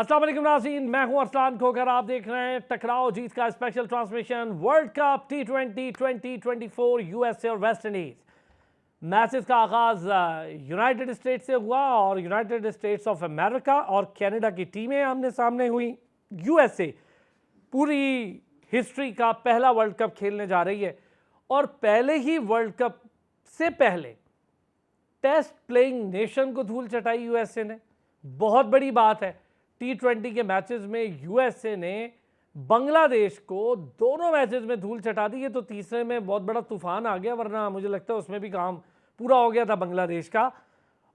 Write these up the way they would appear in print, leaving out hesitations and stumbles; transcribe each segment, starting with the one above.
अस्सलाम वालेकुम नाज़रीन, मैं हूं अरसलान खोकर। आप देख रहे हैं टकराओ जीत का special transmission world cup T20 2024 USA और वेस्ट इंडीज। मैचेस का आगाज यूनाइटेड स्टेट्स से हुआ और यूनाइटेड स्टेट्स ऑफ अमेरिका और कनाडा की टीमें आमने सामने हुई। यूएसए पूरी हिस्ट्री का पहला वर्ल्ड कप खेलने जा रही है और पहले ही वर्ल्ड कप से पहले टेस्ट प्लेइंग नेशन को धूल चटाई यूएसए ने। बहुत बड़ी बात है, T20 के मैचेस में यूएसए ने बांग्लादेश को दोनों मैचेस में धूल चटा दी है, तो तीसरे में बहुत बड़ा तूफान आ गया, वरना मुझे लगता है उसमें भी काम पूरा हो गया था बांग्लादेश का।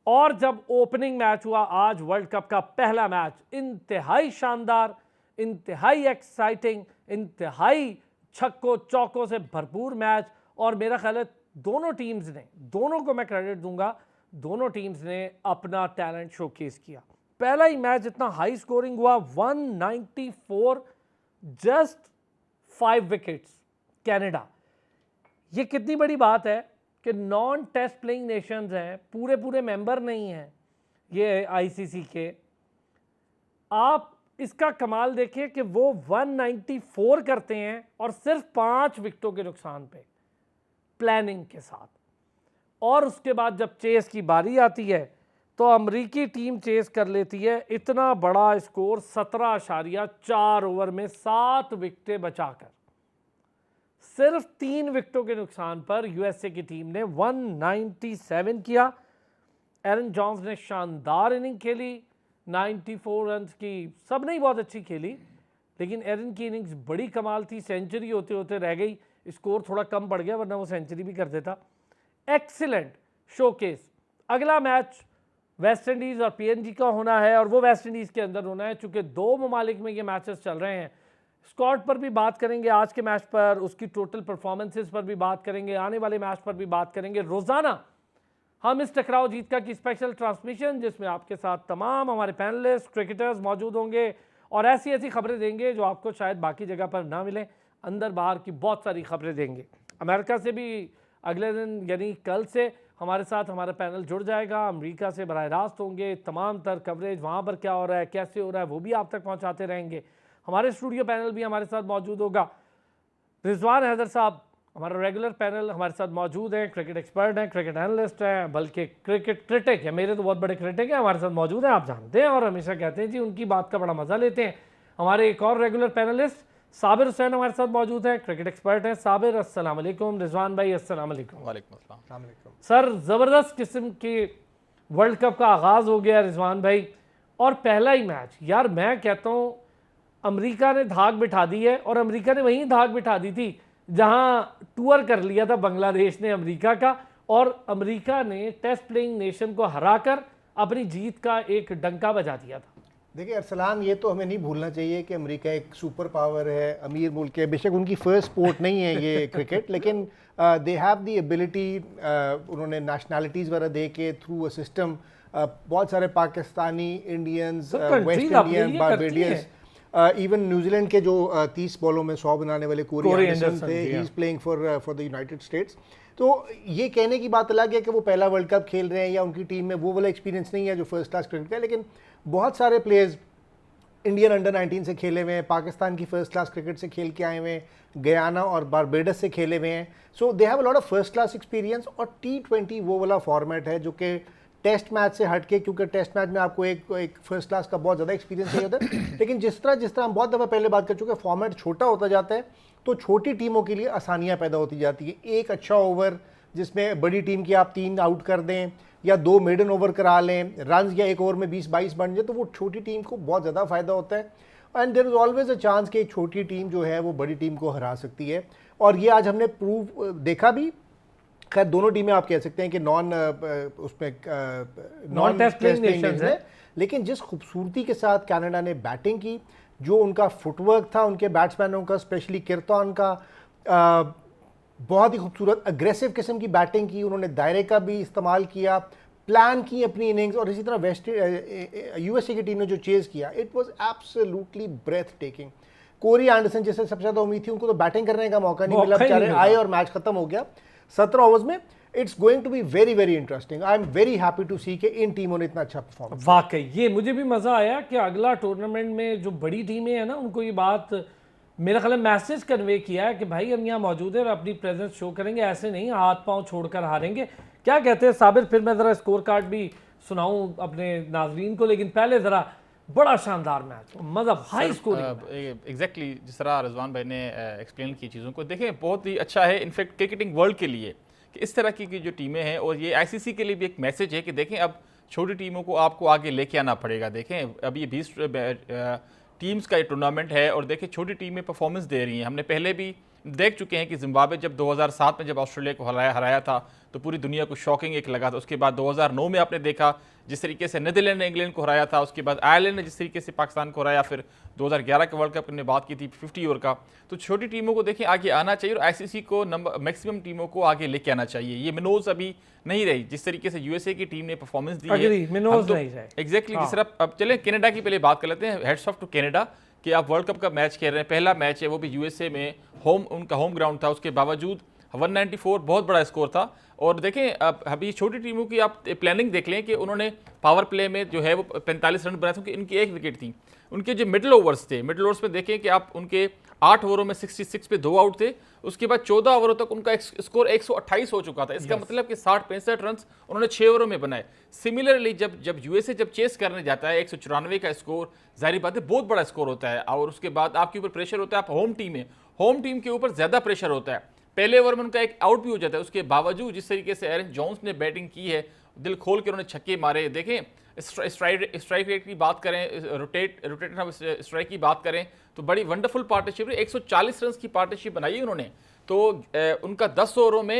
और जब ओपनिंग मैच हुआ आज वर्ल्ड कप का पहला मैच, इंतहाई शानदार, इंतहाई एक्साइटिंग, इंतहाई छक्कों चौकों से भरपूर मैच। और मेरा ख्याल है दोनों टीम्स ने, दोनों को मैं क्रेडिट दूंगा, दोनों टीम्स ने अपना टैलेंट शोकेस किया। पहला ही मैच इतना हाई स्कोरिंग हुआ, 194, जस्ट 5 विकेट्स कनाडा। ये कितनी बड़ी बात है कि नॉन टेस्ट प्लेइंग नेशंस हैं, पूरे पूरे मेंबर नहीं हैं ये आईसीसी के। आप इसका कमाल देखिए कि वो 194 करते हैं और सिर्फ 5 विकेटों के नुकसान पे, प्लानिंग के साथ। और उसके बाद जब चेस की बारी आती है तो अमरीकी टीम चेस कर लेती है इतना बड़ा स्कोर, 17.4 ओवर में 7 विकेटें बचाकर। सिर्फ 3 विकेटों के नुकसान पर यूएसए की टीम ने 197 किया। एरन जॉन्स ने शानदार इनिंग खेली, 94 रन की, सब ने ही बहुत अच्छी खेली, लेकिन एरन की इनिंग्स बड़ी कमाल थी। सेंचुरी होते होते रह गई, स्कोर थोड़ा कम पड़ गया, वरना वो सेंचुरी भी कर देता। Excellent showcase. अगला मैच वेस्ट इंडीज़ और पीएनजी का होना है और वो वेस्ट इंडीज़ के अंदर होना है, चूंकि 2 ममालिक में ये मैचेस चल रहे हैं। स्कॉट पर भी बात करेंगे आज के मैच पर, उसकी टोटल परफॉर्मेंसेस पर भी बात करेंगे, आने वाले मैच पर भी बात करेंगे। रोज़ाना हम इस टकराओ जीत का की स्पेशल ट्रांसमिशन, जिसमें आपके साथ तमाम हमारे पैनलिस्ट क्रिकेटर्स मौजूद होंगे और ऐसी ऐसी खबरें देंगे जो आपको शायद बाकी जगह पर ना मिले। अंदर बाहर की बहुत सारी खबरें देंगे। अमेरिका से भी अगले दिन यानी कल से हमारे साथ हमारा पैनल जुड़ जाएगा। अमेरिका से बराह रास्त होंगे, तमाम तर कवरेज वहाँ पर क्या हो रहा है, कैसे हो रहा है, वो भी आप तक पहुँचाते रहेंगे। हमारे स्टूडियो पैनल भी हमारे साथ मौजूद होगा। रिजवान हैदर साहब हमारा रेगुलर पैनल हमारे साथ मौजूद हैं, क्रिकेट एक्सपर्ट हैं, क्रिकेट एनालिस्ट हैं, बल्कि क्रिकेट क्रिटिक है, मेरे तो बहुत बड़े क्रिटिक हैं, हमारे साथ मौजूद हैं, आप जानते हैं और हमेशा कहते हैं जी, उनकी बात का बड़ा मज़ा लेते हैं। हमारे एक और रेगुलर पैनलिस्ट साबिर हुसैन हमारे साथ मौजूद हैं, क्रिकेट एक्सपर्ट हैं। साबिर अस्सलाम वालेकुम। रिजवान भाई अस्सलाम वालेकुम। वालेकुम अस्सलाम। सर, ज़बरदस्त किस्म के वर्ल्ड कप का आगाज़ हो गया रिजवान भाई, और पहला ही मैच, यार मैं कहता हूँ अमेरिका ने धाक बिठा दी है, और अमेरिका ने वहीं धाक बिठा दी थी जहां टूर कर लिया था बांग्लादेश ने अमेरिका का, और अमेरिका ने टेस्ट प्लेइंग नेशन को हराकर अपनी जीत का एक डंका बजा दिया था। देखिए अरसलान, ये तो हमें नहीं भूलना चाहिए कि अमेरिका एक सुपर पावर है, अमीर मुल्क है। बेशक उनकी फर्स्ट स्पोर्ट नहीं है ये क्रिकेट, लेकिन दे हैव द एबिलिटी, उन्होंने नेशनैलिटीज़ वगैरह दे के थ्रू अ सिस्टम बहुत सारे Pakistani, Indians, West Indian, Barbadians, even New Zealand के जो 30 बॉलों में 100 बनाने वाले कोरी एंडरसन थे, he is playing for the United states. तो ये कहने की बात अलग है कि वो पहला वर्ल्ड कप खेल रहे हैं या उनकी टीम में वो वाला एक्सपीरियंस नहीं है जो फर्स्ट क्लास क्रिकेट का है, लेकिन बहुत सारे प्लेयर्स इंडियन अंडर 19 से खेले हुए हैं, पाकिस्तान की फर्स्ट क्लास क्रिकेट से खेल के आए हुए हैं, गयाना और बारबेडस से खेले हुए हैं। So they have a lot of first class experience. और T20 वो वाला फॉर्मेट है जो कि टेस्ट मैच से हटके, क्योंकि टेस्ट मैच में आपको एक फर्स्ट क्लास का बहुत ज़्यादा एक्सपीरियंस चाहिए होता है, लेकिन जिस तरह हम बहुत दफ़ा पहले बात कर चुके हैं, फॉर्मेट छोटा होता जाता है तो छोटी टीमों के लिए आसानियाँ पैदा होती जाती है। एक अच्छा ओवर जिसमें बड़ी टीम की आप 3 आउट कर दें या 2 मेडन ओवर करा लें, रन या एक ओवर में 20-22 बन जाए, तो वो छोटी टीम को बहुत ज़्यादा फ़ायदा होता है। And there is always a chance कि एक छोटी टीम जो है वो बड़ी टीम को हरा सकती है, और ये आज हमने प्रूव देखा भी। खैर दोनों टीमें आप कह सकते हैं कि नॉन टेस्ट प्लेइंग नेशंस है, लेकिन जिस खूबसूरती के साथ कनाडा ने बैटिंग की, जो उनका फुटवर्क था उनके बैट्समैनों का, स्पेशली किर्तन का, बहुत ही खूबसूरत अग्रेसिव किस्म की बैटिंग की उन्होंने, दायरे का भी इस्तेमाल किया, प्लान की अपनी इनिंग्स, और इसी तरह यूएसए की टीम ने जो चेज किया, it was absolutely breathtaking. Corey Anderson जिससे सबसे ज़्यादा उम्मीद थी, उनको तो बैटिंग करने का मौका नहीं मिला, बेचारे आए और मैच खत्म हो गया 17 ओवर्स में। It's going to be very very interesting. I am very happy to see कि इन टीमों ने इतना अच्छा परफॉर्म। वाकई ये मुझे भी मज़ा आया कि अगला टूर्नामेंट में जो बड़ी टीमें हैं ना, उनको ये बात मेरा ख्याल मैसेज कन्वे किया है कि भाई हम यहाँ मौजूद हैं और अपनी प्रेजेंस शो करेंगे, ऐसे नहीं हाथ पांव छोड़कर हारेंगे। क्या कहते हैं साबिर? फिर मैं ज़रा स्कोर कार्ड भी सुनाऊं अपने नाजरीन को, लेकिन पहले ज़रा बड़ा शानदार मैच, मतलब हाई स्कोरिंग। एग्जैक्टली जिस तरह रिजवान भाई ने एक्सप्लेन की चीज़ों को, देखें बहुत ही अच्छा है इनफैक्ट क्रिकेटिंग वर्ल्ड के लिए कि इस तरह की जो टीमें हैं, और ये आईसीसी के लिए भी एक मैसेज है कि देखें अब छोटी टीमों को आपको आगे लेके आना पड़ेगा। देखें अब ये 20 टीम्स का ये टूर्नामेंट है और देखें छोटी टीमें परफॉर्मेंस दे रही हैं। हमने पहले भी देख चुके हैं कि जिम्बाब्वे जब 2007 में जब ऑस्ट्रेलिया को हराया था तो पूरी दुनिया को शॉकिंग एक लगा था। उसके बाद 2009 में आपने देखा जिस तरीके से नीदरलैंड ने इंग्लैंड को हराया था, उसके बाद आयरलैंड ने जिस तरीके से पाकिस्तान को हराया, फिर 2011 के वर्ल्ड कप ने बात की थी 50 ओवर का। तो छोटी टीमों को देखें आगे आना चाहिए और आईसीसी को मैक्सिमम टीमों को आगे लेके आना चाहिए। ये मिनोज अभी नहीं रही जिस तरीके से यूएसए की टीम ने परफॉर्मेंस दी है, एग्जैक्टली जिस तरह। अब चलें कनाडा की पहले बात कर लेते हैं। हेड्स ऑफ टू कनाडा कि आप वर्ल्ड कप का मैच खेल रहे हैं, पहला मैच है वो भी यूएसए में, उनका होम ग्राउंड था, उसके बावजूद 194 बहुत बड़ा स्कोर था। और देखें अब अभी छोटी टीमों की आप प्लानिंग देख लें कि उन्होंने पावर प्ले में जो है वो 45 रन बनाए थे, इनकी एक विकेट थी। उनके जो मिडल ओवर्स थे, मिडल ओवर्स में देखें कि आप उनके 8 ओवरों में 66 पे 2 आउट थे, उसके बाद 14 ओवरों तक उनका स्कोर 128 हो चुका था। इसका मतलब कि 60-65 रन उन्होंने 6 ओवरों में बनाए। सिमिलरली जब यूएसए जब चेस करने जाता है 194 का स्कोर, जाहिर बात है बहुत बड़ा स्कोर होता है, और उसके बाद आपके ऊपर प्रेशर होता है, आप होम टीम है, होम टीम के ऊपर ज्यादा प्रेशर होता है। पहले ओवर में उनका एक आउट भी हो जाता है, उसके बावजूद जिस तरीके से एरन जोन्स ने बैटिंग की है, दिल खोल के उन्होंने छक्के मारे। देखें स्ट्राइक रेट की बात करें, रोटेट स्ट्राइक की बात करें तो बड़ी वंडरफुल पार्टनरशिप, 140 रन की पार्टनरशिप बनाई उन्होंने। तो उनका 10 ओवरों में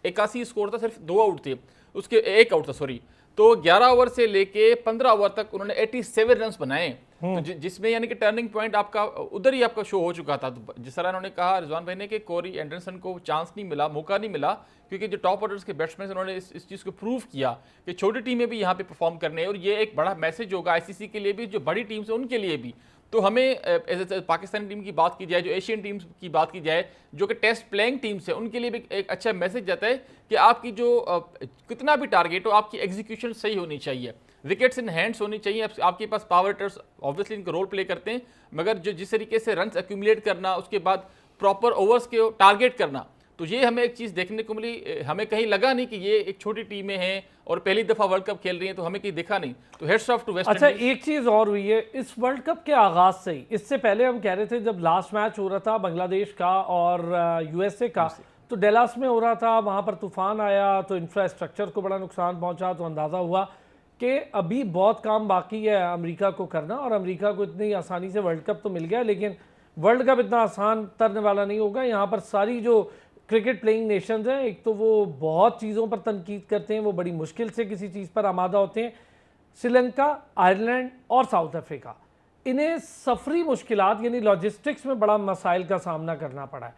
81 स्कोर था, सिर्फ 2 आउट थे, उसके 1 आउट था सॉरी। तो 11 ओवर से लेके 15 ओवर तक उन्होंने 87 रन बनाए, तो जिसमें यानी कि टर्निंग पॉइंट आपका उधर ही आपका शो हो चुका था। तो जिस तरह उन्होंने कहा रिजवान भाई ने कि कोरी एंडरसन को चांस नहीं मिला, मौका नहीं मिला, क्योंकि जो टॉप ऑर्डर्स के बैट्समैन उन्होंने इस चीज़ को प्रूव किया कि छोटी टीमें भी यहाँ पे परफॉर्म करने हैं। और ये एक बड़ा मैसेज होगा आईसीसी के लिए भी, जो बड़ी टीम्स है उनके लिए भी। तो हमें पाकिस्तानी टीम की बात की जाए, जो एशियन टीम्स की बात की जाए, जो कि टेस्ट प्लेइंग टीम्स है, उनके लिए भी एक अच्छा मैसेज जाता है कि आपकी जो कितना भी टारगेट हो, आपकी एग्जीक्यूशन सही होनी चाहिए, विकेट्स इन हैंड्स होनी चाहिए। आपके पास पावर हिटर्स ऑब्वियसली इनका रोल प्ले करते हैं, मगर जो जिस तरीके से रन एक्यूमुलेट करना, उसके बाद प्रॉपर ओवर्स के टारगेट करना, तो ये हमें एक चीज़ देखने को मिली। हमें कहीं लगा नहीं कि ये एक छोटी टीमें हैं और पहली दफ़ा वर्ल्ड कप खेल रही हैं, तो हमें कहीं दिखा नहीं। तो हेड्स ऑफ टू वेस्ट अच्छा, एक चीज़ और हुई है इस वर्ल्ड कप के आगाज़ से ही। इससे पहले हम कह रहे थे जब लास्ट मैच हो रहा था बांग्लादेश का और यूएसए का, तो डेलास में हो रहा था, वहाँ पर तूफान आया तो इंफ्रास्ट्रक्चर को बड़ा नुकसान पहुँचा। तो अंदाज़ा हुआ कि अभी बहुत काम बाकी है अमेरिका को करना, और अमेरिका को इतनी आसानी से वर्ल्ड कप तो मिल गया, लेकिन वर्ल्ड कप इतना आसान तरने वाला नहीं होगा। यहाँ पर सारी जो क्रिकेट प्लेइंग नेशंस हैं, एक तो वो बहुत चीज़ों पर तनकीद करते हैं, वो बड़ी मुश्किल से किसी चीज़ पर आमादा होते हैं। श्रीलंका, आयरलैंड और साउथ अफ्रीका, इन्हें सफरी मुश्किलात यानी लॉजिस्टिक्स में बड़ा मसाइल का सामना करना पड़ा है।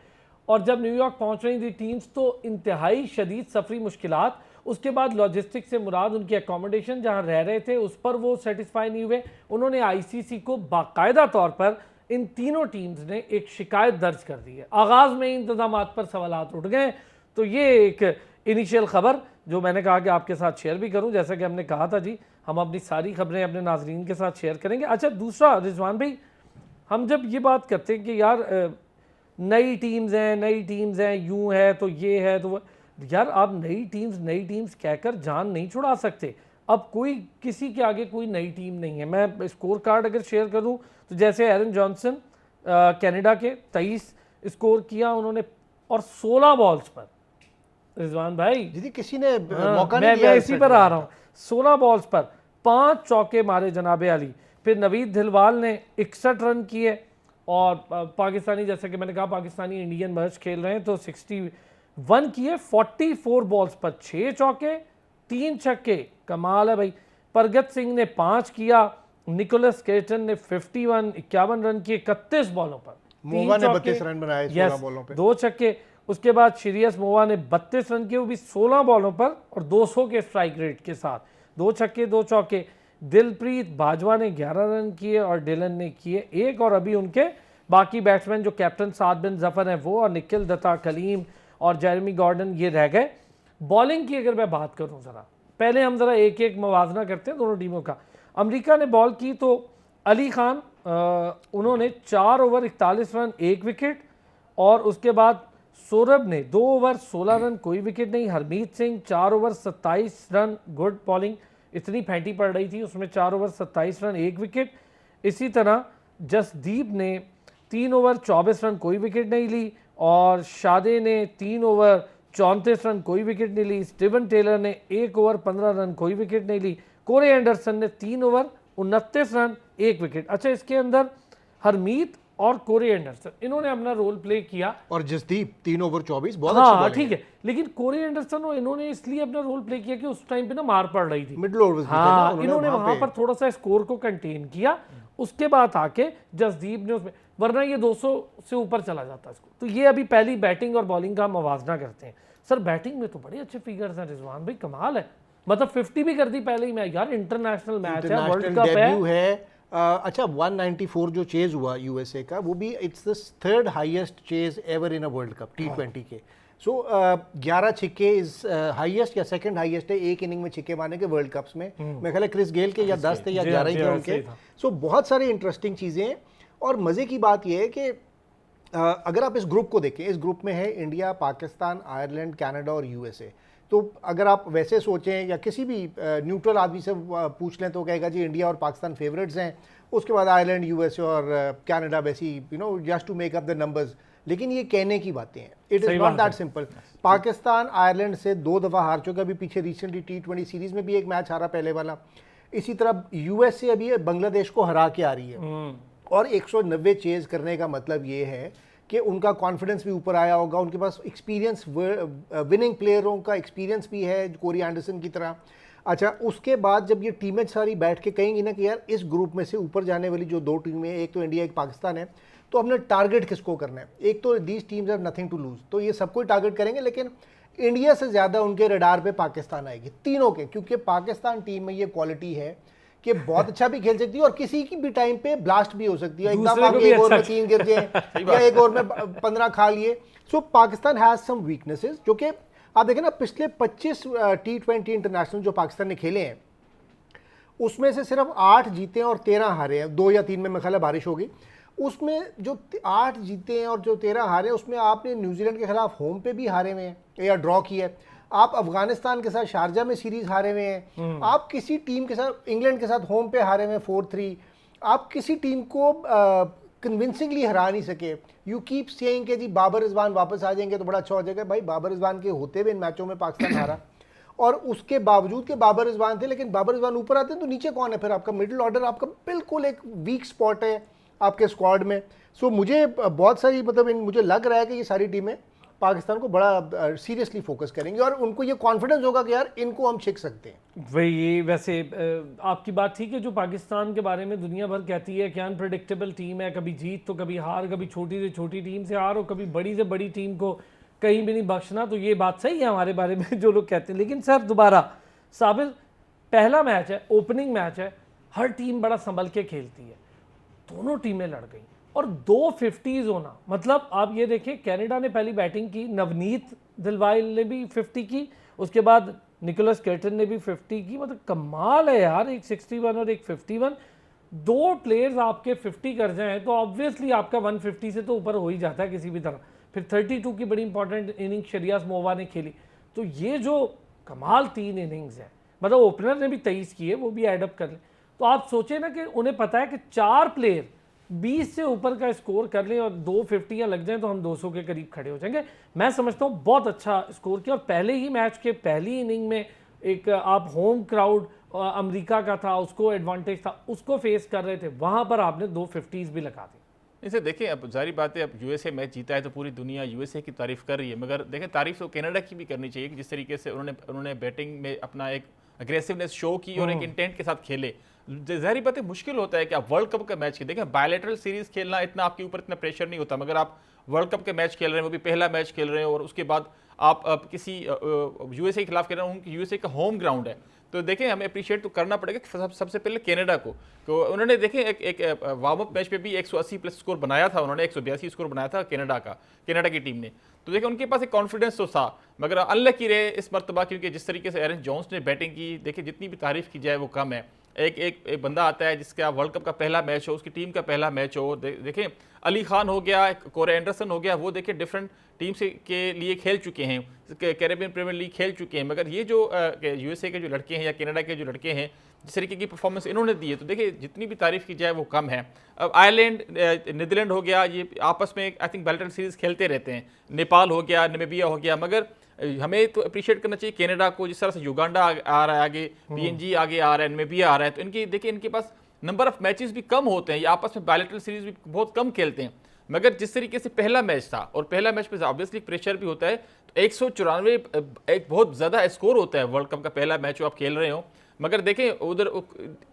और जब न्यूयॉर्क पहुंच रही थी टीम्स तो इंतहाई शदीद सफरी मुश्किलात, उसके बाद लॉजिस्टिक्स से मुराद उनकी एकोमोडेशन जहां रह रहे थे उस पर वो सेटिस्फाई नहीं हुए। उन्होंने आईसीसी को बाकायदा तौर पर इन तीनों टीम्स ने एक शिकायत दर्ज कर दी है। आगाज़ में इंतजामात पर सवालात उठ गए। तो ये एक इनिशियल खबर जो मैंने कहा कि आपके साथ शेयर भी करूं, जैसा कि हमने कहा था जी हम अपनी सारी खबरें अपने नाजरीन के साथ शेयर करेंगे। अच्छा, दूसरा रिजवान भाई, हम जब ये बात करते हैं कि यार नई टीम्स हैं, यूं है तो ये है तो यार आप नई टीम्स कहकर जान नहीं छुड़ा सकते। अब कोई किसी के आगे कोई नई टीम नहीं है। मैं स्कोर कार्ड अगर शेयर करूं तो जैसे एरन जॉनसन कनाडा के 23 स्कोर किया उन्होंने, और 16 बॉल्स पर रिजवान भाई जी किसी ने मौका नहीं दिया। मैं इसी पर आ रहा हूँ, 16 बॉल्स पर 5 चौके मारे जनाबे अली। फिर नवीद धिलवाल ने 61 रन किए, और पाकिस्तानी, जैसे कि मैंने कहा पाकिस्तानी इंडियन मैच खेल रहे हैं, तो 61 किए 44 बॉल्स पर 6 चौके 3 छक्के, कमाल है भाई। परगत सिंह ने 5 किया, निकोलस केटन ने 51 रन किए 31 बॉलों पर, मोवा ने 32 रन बनाए 16 बॉलों पे, 2 छक्के। उसके बाद श्रेयस मोवा ने 32 रन किए, वो भी 16 बॉलों पर और 200 के स्ट्राइक रेट के साथ, 2 छक्के 2 चौके। दिलप्रीत बाजवा ने 11 रन किए और डिलन ने किए 1, और अभी उनके बाकी बैट्समैन जो कैप्टन साद बिन जफर हैं वो, और निखिल दत्ता, कलीम और जेरेमी गॉर्डन ये रह गए। बॉलिंग की अगर मैं बात करूं ज़रा, पहले हम ज़रा एक एक मुवाजना करते हैं दोनों टीमों का। अमेरिका ने बॉल की तो अली खान उन्होंने 4 ओवर 41 रन 1 विकेट, और उसके बाद सौरभ ने 2 ओवर 16 रन कोई विकेट नहीं। Harmeet Singh 4 over 27 run good bowling, इतनी फैंटी पड़ रही थी उसमें 4 ओवर 27 रन 1 विकेट। इसी तरह जसदीप ने 3 ओवर 24 रन कोई विकेट नहीं ली, और शादे ने 3 ओवर 34 रन कोई विकेट नहीं ली। स्टीवन टेलर ने 1 ओवर 15 रन कोई विकेट नहीं ली। कोरे एंडरसन ने 3 ओवर 29 रन 1 विकेट। अच्छा, इसके अंदर हरमीत और कोरे एंडरसन इन्होंने अपना रोल प्ले किया, और जसदीप 3 ओवर 24 बहुत हाँ ठीक है, लेकिन कोरे एंडरसन और इन्होंने इसलिए अपना रोल प्ले किया कि उस टाइम पे ना मार पड़ रही थी, मिडिल ओवर्स, हाँ इन्होंने वहां पर थोड़ा सा स्कोर को कंटेन किया। उसके बाद आके जसदीप ने उसमें, वरना ये 200 से ऊपर चला जाता इसको। तो ये अभी पहली बैटिंग और बॉलिंग का मुवाजना करते हैं। सर बैटिंग में तो बड़े अच्छे फिगर्स हैं रिजवान भाई, कमाल है, मतलब 50 भी कर दी पहले ही मैच यार, इंटरनेशनल मैच है, वर्ल्ड कप है। अच्छा 194 जो चेज हुआ यूएसए का, वो भी it's the third highest chase ever in a world cup T20 के। सो 11 छिक्के इज हाईएस्ट या सेकंड हाईएस्ट है एक इनिंग में छिक्के मारने के वर्ल्ड कप्स में। मेरे ख्याल है क्रिस गेल के या 10 थे या 11 ही थे उनके। सो बहुत सारी इंटरेस्टिंग चीज़ें हैं, और मज़े की बात यह है कि अगर आप इस ग्रुप को देखें, इस ग्रुप में है इंडिया, पाकिस्तान, आयरलैंड, कनाडा और यूएसए। तो अगर आप वैसे सोचें या किसी भी न्यूट्रल आदमी से पूछ लें तो कहेगा जी इंडिया और पाकिस्तान फेवरेट्स हैं, उसके बाद आयरलैंड, यूएसए और कनाडा वैसी just to make up the numbers. लेकिन ये कहने की बातें हैं, it is not that simple. Pakistan Ireland से 2 दफ़ा हार चुका, अभी पीछे रिसेंटली T20 सीरीज़ में भी एक मैच हारा पहले वाला। इसी तरह यूएसए अभी बांग्लादेश को हरा के आ रही है, और 190 चेज करने का मतलब ये है कि उनका कॉन्फिडेंस भी ऊपर आया होगा, उनके पास एक्सपीरियंस, विनिंग प्लेयरों का एक्सपीरियंस भी है कोरी एंडरसन की तरह। अच्छा, उसके बाद जब ये टीमें सारी बैठ के कहेंगी ना कि यार इस ग्रुप में से ऊपर जाने वाली जो 2 टीमें, एक तो इंडिया एक पाकिस्तान है, तो हमने टारगेट किसको करना है। एक तो these teams have nothing to lose, तो ये सबको टारगेट करेंगे, लेकिन इंडिया से ज़्यादा उनके रडार पे पाकिस्तान आएगी, तीनों के, क्योंकि पाकिस्तान टीम में ये क्वालिटी है कि बहुत अच्छा भी खेल सकती है और किसी की भी टाइम पे ब्लास्ट भी हो सकती है। एकदम आप एक ओवर में 3 गिर जाए या एक ओवर में 15 खा लिए। सो पाकिस्तान हैज सम वीकनेसेस, जो कि आप देखें ना पिछले 25 T20 इंटरनेशनल जो पाकिस्तान ने खेले हैं, उसमें से सिर्फ 8 जीते और 13 हारे हैं। 2 या 3 में मेरे ख्याल है बारिश होगी। उसमें जो 8 जीते हैं और जो 13 हारे, उसमें आपने न्यूजीलैंड के खिलाफ होम पे भी हारे हुए हैं या ड्रॉ किया है, आप अफगानिस्तान के साथ शारजा में सीरीज हारे हुए हैं, आप किसी टीम के साथ, इंग्लैंड के साथ होम पे हारे हुए 4-3, आप किसी टीम को कन्विंसिंगली हरा नहीं सके। यू कीप सेइंग कि जी बाबर रिजवान वापस आ जाएंगे तो बड़ा अच्छा हो जाएगा। भाई बाबर रिजवान के होते हुए इन मैचों में पाकिस्तान हारा, और उसके बावजूद के बाबर रिजवान थे, लेकिन बाबर रिजवान ऊपर आते हैं तो नीचे कौन है फिर? आपका मिडिल ऑर्डर आपका बिल्कुल एक वीक स्पॉट है आपके स्क्वाड में। सो मुझे बहुत सारी, मतलब मुझे लग रहा है कि ये सारी टीमें पाकिस्तान को बड़ा सीरियसली फोकस करेंगे, और उनको ये कॉन्फिडेंस होगा कि यार इनको हम छिक सकते हैं। वही, ये वैसे आपकी बात ठीक है, जो पाकिस्तान के बारे में दुनिया भर कहती है कि अनप्रेडिक्टेबल टीम है, कभी जीत तो कभी हार, कभी छोटी से छोटी टीम से हार और कभी बड़ी से बड़ी टीम को कहीं भी नहीं बख्शना। तो ये बात सही है हमारे बारे में जो लोग कहते हैं। लेकिन सर दोबारा साबिर, पहला मैच है, ओपनिंग मैच है, हर टीम बड़ा संभल के खेलती है, दोनों टीमें लड़ गई और 2 50s होना, मतलब आप ये देखें कनाडा ने पहली बैटिंग की, नवनीत दिलवाइल ने भी 50 की, उसके बाद निकोलस कर्टन ने भी 50 की। मतलब कमाल है यार, एक 61 और एक 51, 2 प्लेयर्स आपके 50 कर जाएं तो ऑब्वियसली आपका 150 से तो ऊपर हो ही जाता है किसी भी तरह। फिर 32 की बड़ी इंपॉर्टेंट इनिंग शरियास मोवा ने खेली। तो ये जो कमाल 3 इनिंग्स है, मतलब ओपनर ने भी 23 की है, वो भी एडअप कर ले। तो आप सोचें ना कि उन्हें पता है कि 4 प्लेयर 20 से ऊपर का स्कोर कर लें और 2 50 लग जाएं तो हम 200 के करीब खड़े हो जाएंगे। मैं समझता हूँ बहुत अच्छा स्कोर किया, और पहले ही मैच के पहली इनिंग में एक आप होम क्राउड अमेरिका का था, उसको एडवांटेज था, उसको फेस कर रहे थे, वहाँ पर आपने 2 50s भी लगा दी। इसे देखें, अब जारी बात है, अब यूएसए मैच जीता है तो पूरी दुनिया यूएसए की तारीफ कर रही है, मगर देखें तारीफ तो कनाडा की भी करनी चाहिए कि जिस तरीके से उन्होंने बैटिंग में अपना एक अग्रेसिवनेस शो की और एक इंटेंट के साथ खेले। ज़ाहिर बात है मुश्किल होता है कि आप वर्ल्ड कप का मैच खेलें। देखें बायलैटरल सीरीज़ खेलना इतना आपके ऊपर इतना प्रेशर नहीं होता, मगर आप वर्ल्ड कप के मैच खेल रहे हैं, वो भी पहला मैच खेल रहे हैं, और उसके बाद आप किसी यूएसए के खिलाफ खेल रहे हैं, यूएसए का होम ग्राउंड है, तो देखें हमें अप्रिशिएट तो करना पड़ेगा कि सबसे पहले कनाडा को, तो उन्होंने देखें एक वार्म अप मैच पे भी 180 प्लस स्कोर बनाया था उन्होंने, 182 स्कोर बनाया था कनाडा की टीम ने। तो देखें उनके पास एक कॉन्फिडेंस तो था, मगर अनलकी रहे इस मरतबा, क्योंकि जिस तरीके से एरन जोन्स ने बैटिंग की, देखिए जितनी भी तारीफ की जाए वो कम है। एक बंदा आता है जिसका वर्ल्ड कप का पहला मैच हो, उसकी टीम का पहला मैच हो, देखें अली खान हो गया, कोरे एंडरसन हो गया, वो देखें डिफरेंट टीम से के लिए खेल चुके हैं, कैरेबियन प्रीमियर लीग खेल चुके हैं। मगर ये जो यूएसए के जो लड़के हैं या कनाडा के जो लड़के हैं, जिस तरीके की परफॉर्मेंस इन्होंने दी है, तो देखिए जितनी भी तारीफ की जाए वो कम है। अब आयरलैंड, नीदरलैंड हो गया, ये आपस में आई थिंक बैटल सीरीज़ खेलते रहते हैं। नेपाल हो गया, नामीबिया हो गया, मगर हमें तो अप्रिशिएट करना चाहिए कनाडा को, जिस तरह से युगांडा आ रहा है आगे, पीएनजी आगे आ रहा है, नामीबिया आ रहा है, तो इनकी देखिए इनके पास नंबर ऑफ मैचेस भी कम होते हैं, ये आपस में बायलैटरल सीरीज भी बहुत कम खेलते हैं। मगर जिस तरीके से पहला मैच था, और पहला मैच पे ऑब्वियसली प्रेशर भी होता है, तो 194 एक बहुत ज़्यादा स्कोर होता है वर्ल्ड कप का पहला मैच जो आप खेल रहे हो। मगर देखें उधर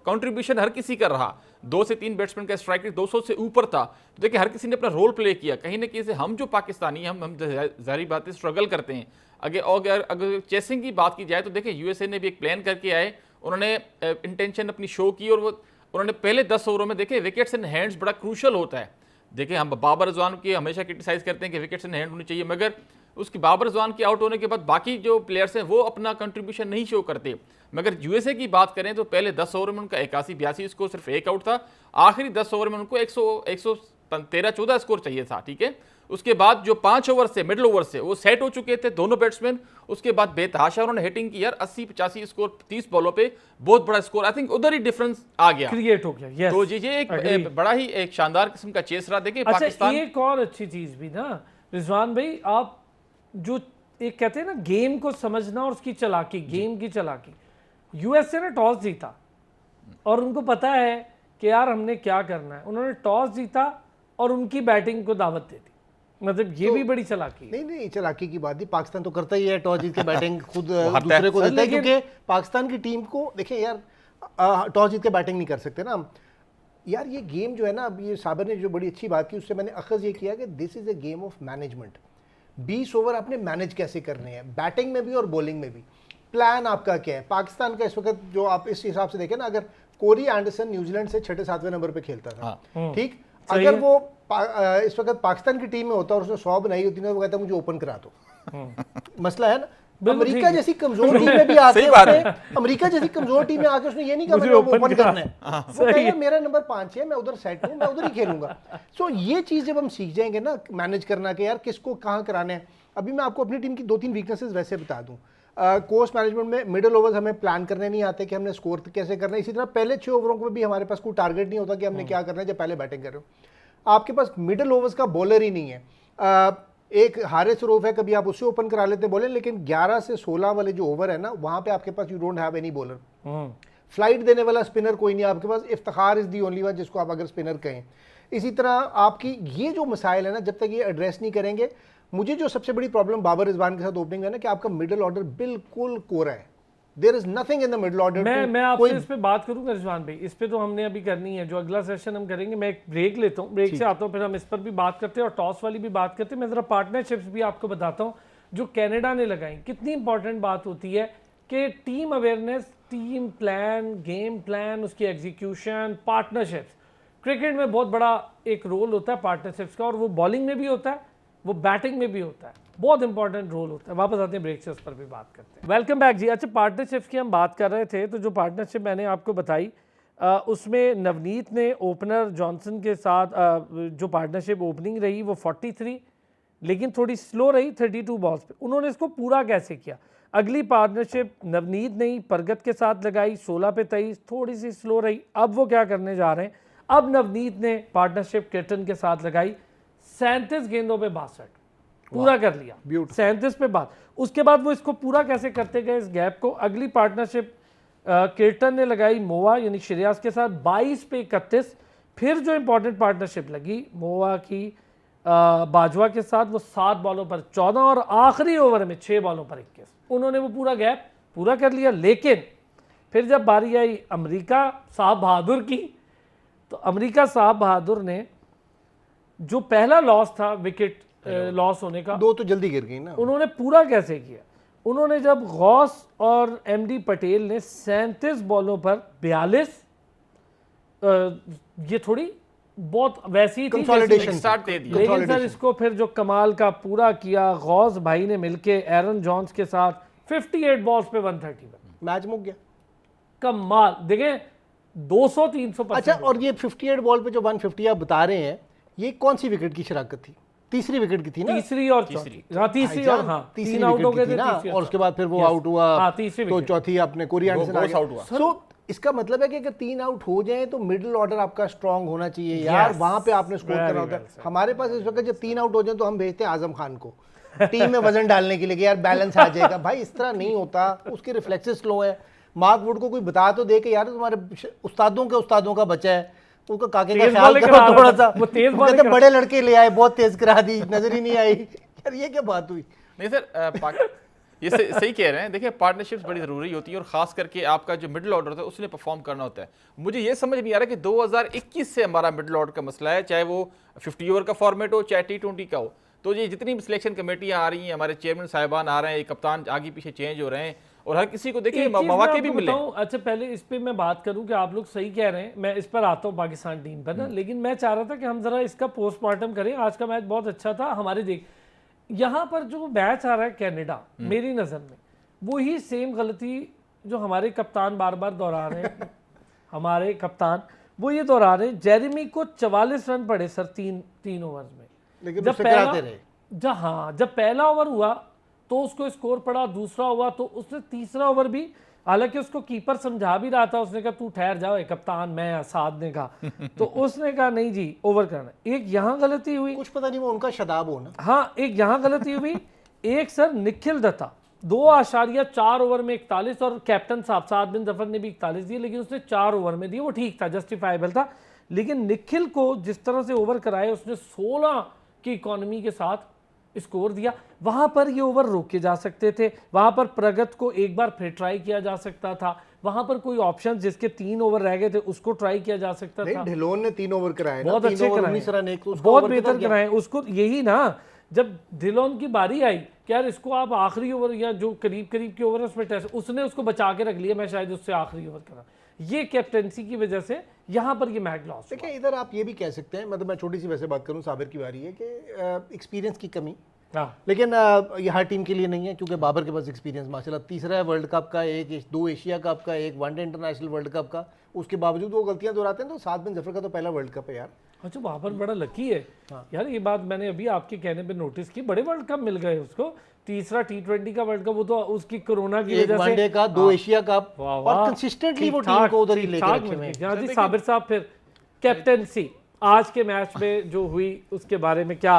कंट्रीब्यूशन हर किसी का रहा, 2 से 3 बैट्समैन का स्ट्राइक रेट 200 से ऊपर था, तो देखिए हर किसी ने अपना रोल प्ले किया। कहीं ना कहीं से हम जो पाकिस्तानी हम जाहिर बात है स्ट्रगल करते हैं। अगर चेसिंग की बात की जाए तो देखिए यूएसए ने भी एक प्लान करके आए, उन्होंने इंटेंशन अपनी शो की, और वो उन्होंने पहले 10 ओवरों में देखे विकेट्स इन हैंड्स बड़ा क्रूशल होता है। देखिए हम बाबर रिजवान की हमेशा क्रिटिसाइज करते हैं कि विकेट्स इन हैंड होनी चाहिए, मगर उसकी बाबर रिजवान के आउट होने के बाद बाकी जो प्लेयर्स हैं वो अपना कंट्रीब्यूशन नहीं शो करते। मगर यूएसए की बात करें तो पहले 10 ओवर में उनका 81-82 स्कोर, सिर्फ एक आउट था। आखिरी 10 ओवर में उनको 113-14 स्कोर चाहिए था, ठीक है। उसके बाद जो 5 ओवर से, मिडल ओवर से वो सेट हो चुके थे दोनों बैट्समैन। उसके बाद बेतहाशा उन्होंने हिटिंग की यार, 80-85 स्कोर 30 बॉलों पे, बहुत बड़ा स्कोर। आई थिंक उधर ही डिफरेंस आ गया, क्रिएट हो गया। yes, तो ये एक बड़ा ही एक शानदार किस्म का चेस रहा। देखिए अच्छा, पाकिस्तान एक और अच्छी चीज भी ना रिजवान भाई, आप जो एक कहते हैं ना गेम को समझना और उसकी चालाकी, गेम की चालाकी। यूएसए ने टॉस जीता और उनको पता है कि यार हमने क्या करना है, उन्होंने टॉस जीता और उनकी बैटिंग को दावत दे दी। मतलब ये भी बड़ी चालाकी है। नहीं चालाकी की बात नहीं, पाकिस्तान तो करता ही है, टॉस जीत के बैटिंग खुद दूसरे को देता है, क्योंकि पाकिस्तान की टीम को देखिए यार टॉस जीत के बैटिंग नहीं कर सकते ना हम। यार ये गेम जो है ना, अब ये साबर ने जो बड़ी अच्छी बात की, उससे मैंने अखज़ ये किया कि this is a game of management. 20 over आपने मैनेज कैसे करने हैं, बैटिंग में भी और बॉलिंग में भी। प्लान आपका क्या है? पाकिस्तान का इस वक्त जो आप इस हिसाब से देखें ना, अगर कोरी एंडरसन न्यूजीलैंड से 6-7वें नंबर पे खेलता था, ठीक, अगर वो इस वक्त पाकिस्तान की टीम में होता और उसने 100 बनाई होती ना, वो कहता मुझे ओपन करा दो। मसला है ना, अमेरिका जैसी कमजोर टीम में भी आके अमेरिका जैसी कमजोर टीम में आके उसने ये नहीं कहा मुझे ओपन करना है, वो कहेगा मेरा नंबर 5 है, मैं उधर सेट हूं, मैं उधर ही खेलूंगा। सो ये चीज जब हम सीख जाएंगे ना मैनेज करना कि यार किसको कहाँ कराना है। अभी मैं आपको अपनी टीम की 2-3 वीकनेसेस वैसे बता दूं। कोर्स मैनेजमेंट में मिडिल ओवर्स हमें प्लान करने नहीं आते कि हमने स्कोर कैसे करना है। इसी तरह पहले 6 ओवरों को भी हमारे पास कोई टारगेट नहीं होता कि हमने क्या करना है जब पहले बैटिंग कर रहे हो। आपके पास मिडिल ओवर्स का बॉलर ही नहीं है। एक हारिस रऊफ है, कभी आप उससे ओपन करा लेते बॉलर, लेकिन 11 से 16 वाले जो ओवर है ना, वहां पे आपके पास you don't have any bowler. Flight देने वाला स्पिनर कोई नहीं आपके पास। Iftikhar is the only one जिसको आप अगर स्पिनर कहें। इसी तरह आपकी ये जो मसाइल है ना, जब तक ये एड्रेस नहीं करेंगे, मुझे जो सबसे बड़ी प्रॉब्लम बाबर रिजवान के साथ ओपनिंग है ना, कि आपका मिडिल ऑर्डर बिल्कुल कोरा है। There is nothing in the middle order. मैं आपसे इस पे बात करूंगा रिजवान भाई, इस पे तो हमने अभी करनी है, जो अगला सेशन हम करेंगे। मैं एक ब्रेक लेता हूँ, ब्रेक से आता हूँ, फिर हम इस पर भी बात करते हैं और टॉस वाली भी बात करते हैं। मैं जरा पार्टनरशिप्स भी आपको बताता हूँ जो कनाडा ने लगाई। कितनी इंपॉर्टेंट बात होती है कि team awareness, team plan, game plan, उसकी एग्जीक्यूशन, पार्टनरशिप्स। क्रिकेट में बहुत बड़ा एक रोल होता है पार्टनरशिप्स का, और वो बॉलिंग में भी होता है, वो बैटिंग में भी होता है, बहुत इंपॉर्टेंट रोल होता है। वापस आते हैं ब्रेक से, उस पर भी बात करते हैं। वेलकम बैक जी। अच्छा, पार्टनरशिप्स की हम बात कर रहे थे, तो जो पार्टनरशिप मैंने आपको बताई उसमें नवनीत ने ओपनर जॉनसन के साथ जो पार्टनरशिप ओपनिंग रही वो 43, लेकिन थोड़ी स्लो रही 32 बॉल्स पे। उन्होंने इसको पूरा कैसे किया? अगली पार्टनरशिप नवनीत ने परगत के साथ लगाई 16 पे 23, थोड़ी सी स्लो रही। अब वो क्या करने जा रहे हैं, अब नवनीत ने पार्टनरशिप केटन के साथ लगाई 37 गेंदों पे 62, पूरा कर लिया 37 पे बात। उसके बाद वो इसको पूरा कैसे करते गए इस गैप को? अगली पार्टनरशिप केटन ने लगाई मोआ यानी श्रेयस के साथ 22 पे 31। फिर जो इंपॉर्टेंट पार्टनरशिप लगी मोआ की बाजवा के साथ, वो 7 बॉलों पर 14 और आखिरी ओवर में 6 बॉलों पर 21। उन्होंने वो पूरा गैप पूरा कर लिया। लेकिन फिर जब बारी आई अमेरिका साहब बहादुर की, तो अमेरिका साहब बहादुर ने जो पहला लॉस था विकेट लॉस होने का, 2 तो जल्दी गिर गई ना, उन्होंने पूरा कैसे किया? उन्होंने जब गौस और एमडी पटेल ने 37 बॉलों पर 42, ये थोड़ी बहुत वैसी थी कंसोलिडेशन स्टार्ट दे दिया। लेकिन सर इसको फिर जो कमाल का पूरा किया गौस भाई ने मिलके एरन जॉन्स के साथ 58 बॉल्स पे 131, मैच मुक गया। कमाल देखें 200-300। अच्छा, और ये 58 बॉल पे जो 150 आप बता रहे हैं, ये कौन सी विकेट की शराकत थी? तीसरी विकेट की थी ना? तीसरी और चौथी। हाँ तीसरी और हाँ तीसरी तीन आउट हो विकेट गए की थे थी ना, तीसरी और उसके बाद फिर वो आउट हुआ। हाँ, तीसरी तो विकेट। चौथी अपने कोरी एंडरसन आ आउट हुआ। गया। सो इसका मतलब है कि अगर 3 आउट हो जाए तो मिडिल ऑर्डर आपका स्ट्रांग होना चाहिए यार, वहां पे आपने स्कोर करना होता है। हमारे पास इस वक्त जब 3 आउट हो जाए तो हम भेजते हैं आजम खान को टीम में वजन डालने के लिए कि यार बैलेंस आ जाएगा। भाई इस तरह नहीं होता, उसके रिफ्लेक्सेस स्लो है। मार्क वुड को कोई बता तो दे कि यार तुम्हारे उस्तादों का बच्चा है, उसका काके का ख्याल करो थोड़ा सा। वो तेज कहते बड़े लड़के ले आए, बहुत तेज करा दी, नजर ही नहीं आई। यार ये क्या बात हुई? नहीं सर, ये सही कह रहे हैं। देखिए पार्टनरशिप्स बड़ी ज़रूरी होती है और ख़ास करके आपका जो मिडिल ऑर्डर होता है उसने परफॉर्म करना होता है। मुझे ये समझ नहीं आ रहा कि 2021 से हमारा मिडिल ऑर्डर का मसला है, चाहे वो 50 ओवर का फॉर्मेट हो चाहे T20 का हो। तो ये जितनी सिलेक्शन कमेटियाँ आ रही हैं, हमारे चेयरमैन साहिबान आ रहे हैं, कप्तान आगे पीछे चेंज हो रहे हैं और हर किसी को देखिए मौके भी मिले। अच्छा पहले इस पे मैं बात करूं कि आप लोग सही कह रहे हैं, मैं इस पर आता हूं पाकिस्तान टीम पर ना, लेकिन मैं चाह रहा था कि हम जरा इसका पोस्टमार्टम करें। आज का मैच बहुत अच्छा था हमारे, देख यहाँ पर जो मैच आ रहा है कनाडा, मेरी नज़र में वही सेम गलती जो हमारे कप्तान बार बार दोहरा रहे हैं हमारे कप्तान वो ये दोहरा रहे हैं। जेरेमी को 44 रन पड़े सर तीन ओवर्स में, लेकिन जब पहला ओवर हुआ तो उसको स्कोर पड़ा, दूसरा हुआ तो उसने तीसरा ओवर भी, हालांकि उसको कीपर समझा भी रहा था, उसने कहा तू ठहर जाओ कप्तान मैं साथ ने कहा तो उसने कहा नहीं जी ओवर करना। एक यहाँ गलती हुई, कुछ पता नहीं वो उनका शदाब हो ना। हाँ एक यहाँ गलती हुई। एक सर निखिल दत्ता 2.4 ओवर में 41 और कैप्टन साहब साद बिन जफर ने भी 41 दिए, लेकिन उसने 4 ओवर में दिए, वो ठीक था, जस्टिफाइबल था। लेकिन निखिल को जिस तरह से ओवर कराए उसने 16 की इकोनॉमी के साथ स्कोर दिया। वहां पर ये ओवर रोके जा सकते थे, वहां पर प्रगत को एक बार फिर ट्राई किया जा सकता था, वहां पर कोई ऑप्शन जिसके 3 ओवर रह गए थे उसको ट्राई किया जा सकता था। ढिलोन ने 3 ओवर कराए, बहुत अच्छे कराए, बहुत बेहतर कराए उसको। यही ना जब ढिलोन की बारी आई कि यार इसको आप आखिरी ओवर या जो करीब के ओवर है उसमें टेस्ट, उसने उसको बचा के रख लिया, मैं शायद उससे आखिरी ओवर करा। ये कैप्टेंसी की वजह से यहाँ पर ये मैच लॉस। देखिए इधर आप ये भी कह सकते हैं, मतलब मैं छोटी सी वैसे बात करूँ, साबिर की बारी है कि एक्सपीरियंस की कमी, लेकिन ये हर टीम के लिए नहीं है क्योंकि बाबर के पास एक्सपीरियंस माशाल्लाह 3रा है वर्ल्ड कप का, 2 एशिया कप का, 1 वनडे इंटरनेशनल वर्ल्ड कप का, उसके बावजूद वो गलतियां दोहराते हैं। तो साद बिन जफर का तो पहला वर्ल्ड कप है यार। अच्छा बाबर बड़ा लकी है यार, ये बात मैंने अभी आपके कहने पे नोटिस की, बड़े वर्ल्ड कप मिल गए उसको, 3रा T20 का वर्ल्ड कप, वो तो उसकी कोरोना की वजह से, वनडे का, 2 एशिया कप, और कंसिस्टेंटली वो टीम को उधर ही लेके रखे हुए हैं। जी साबिर साहब, फिर कैप्टेंसी आज के मैच में जो हुई उसके बारे में क्या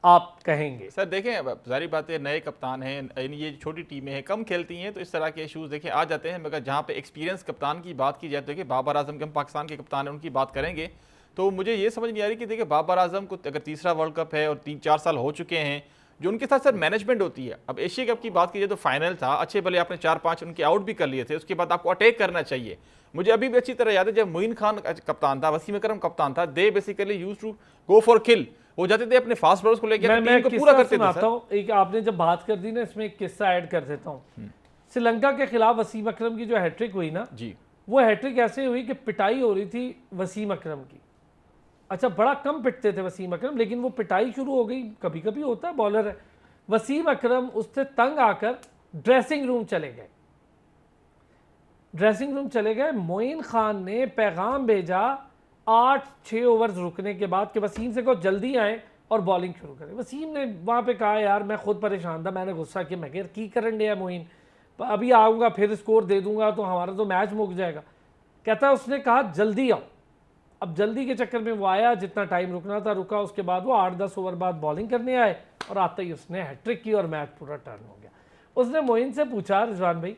आप कहेंगे? सर देखें सारी बातें, नए कप्तान हैं, ये छोटी टीमें हैं, कम खेलती हैं, तो इस तरह के इशूज़ देखें आ जाते हैं। मगर जहाँ पे एक्सपीरियंस कप्तान की बात की जाए तो देखिए बाबर आजम के हम पाकिस्तान के कप्तान हैं, उनकी बात करेंगे तो मुझे ये समझ नहीं आ रही कि देखिए बाबर आजम को अगर 3रा वर्ल्ड कप है और 3-4 साल हो चुके हैं, जो उनके साथ सर मैनेजमेंट होती है। अब एशिया कप की बात कीजिए तो फाइनल था, अच्छे भले आपने 4-5 उनके आउट भी कर लिए थे, उसके बाद आपको अटैक करना चाहिए। मुझे अभी भी अच्छी तरह याद है जब मोइन खान कप्तान था, वसीम अकरम कप्तान था, they basically used to go for kill, वो जाते थे अपने फास्ट बॉलर्स को लेकर टीम को पूरा करते थे सर। एक आपने जब बात कर दी ना, इसमें एक किस्सा ऐड कर देता हूँ। श्रीलंका के खिलाफ वसीम अकरम की जो हैट्रिक हुई ना जी, वो हैट्रिक ऐसे हुई कि पिटाई हो रही थी वसीम अकरम की। अच्छा बड़ा कम पिटते थे वसीम अकरम, लेकिन वो पिटाई शुरू हो गई, कभी कभी होता है, बॉलर है। वसीम अकरम उससे तंग आकर ड्रेसिंग रूम चले गए। मोइन खान ने पैगाम भेजा 8-6 ओवर्स रुकने के बाद कि वसीम से को जल्दी आए और बॉलिंग शुरू करें। वसीम ने वहाँ पे कहा यार मैं खुद परेशान था, मैंने गुस्सा किया, मैं कह की करन दिया मोइन, अभी आऊँगा फिर स्कोर दे दूंगा तो हमारा तो मैच मुक जाएगा। कहता है उसने कहा जल्दी आओ। अब जल्दी के चक्कर में वो आया, जितना टाइम रुकना था रुका, उसके बाद वो 8-10 ओवर बाद बॉलिंग करने आए और आते ही उसने हैट्रिक की और मैच पूरा टर्न हो गया। उसने मोइन से पूछा रिजवान भाई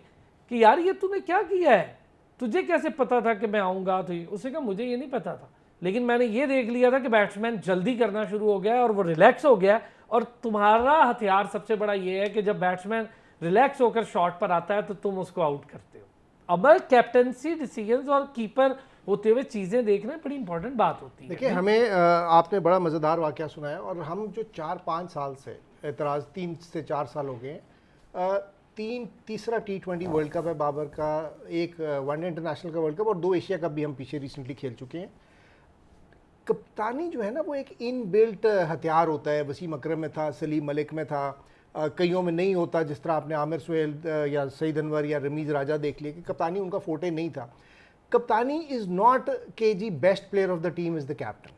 कि यार ये तूने क्या किया है, तुझे कैसे पता था कि मैं आऊँगा? तो उसने कहा मुझे ये नहीं पता था, लेकिन मैंने ये देख लिया था कि बैट्समैन जल्दी करना शुरू हो गया और वो रिलैक्स हो गया। और तुम्हारा हथियार सबसे बड़ा ये है कि जब बैट्समैन रिलैक्स होकर शॉट पर आता है तो तुम उसको आउट करते हो। अब कैप्टेंसी डिसीजंस और कीपर होते हुए चीज़ें देखना बड़ी इंपॉर्टेंट बात होती है। देखिए हमें आपने बड़ा मज़ेदार वाक़या सुनाया, और हम जो 4-5 साल से एतराज़ 3 से 4 साल हो गए, तीसरा T20 वर्ल्ड कप है बाबर का, एक वनडे इंटरनेशनल का वर्ल्ड कप और 2 एशिया कप भी हम पीछे रिसेंटली खेल चुके हैं। कप्तानी जो है ना वो एक इन बिल्ट हथियार होता है। वसीम अकरम में था, सलीम मलिक में था, कईयों में नहीं होता, जिस तरह आपने आमिर सुहेल या सईद अनवर या रमीज़ राजा देख लिया कि कप्तानी उनका फोटे नहीं था। कप्तानी इज़ नॉट के जी best player of the team is the captain.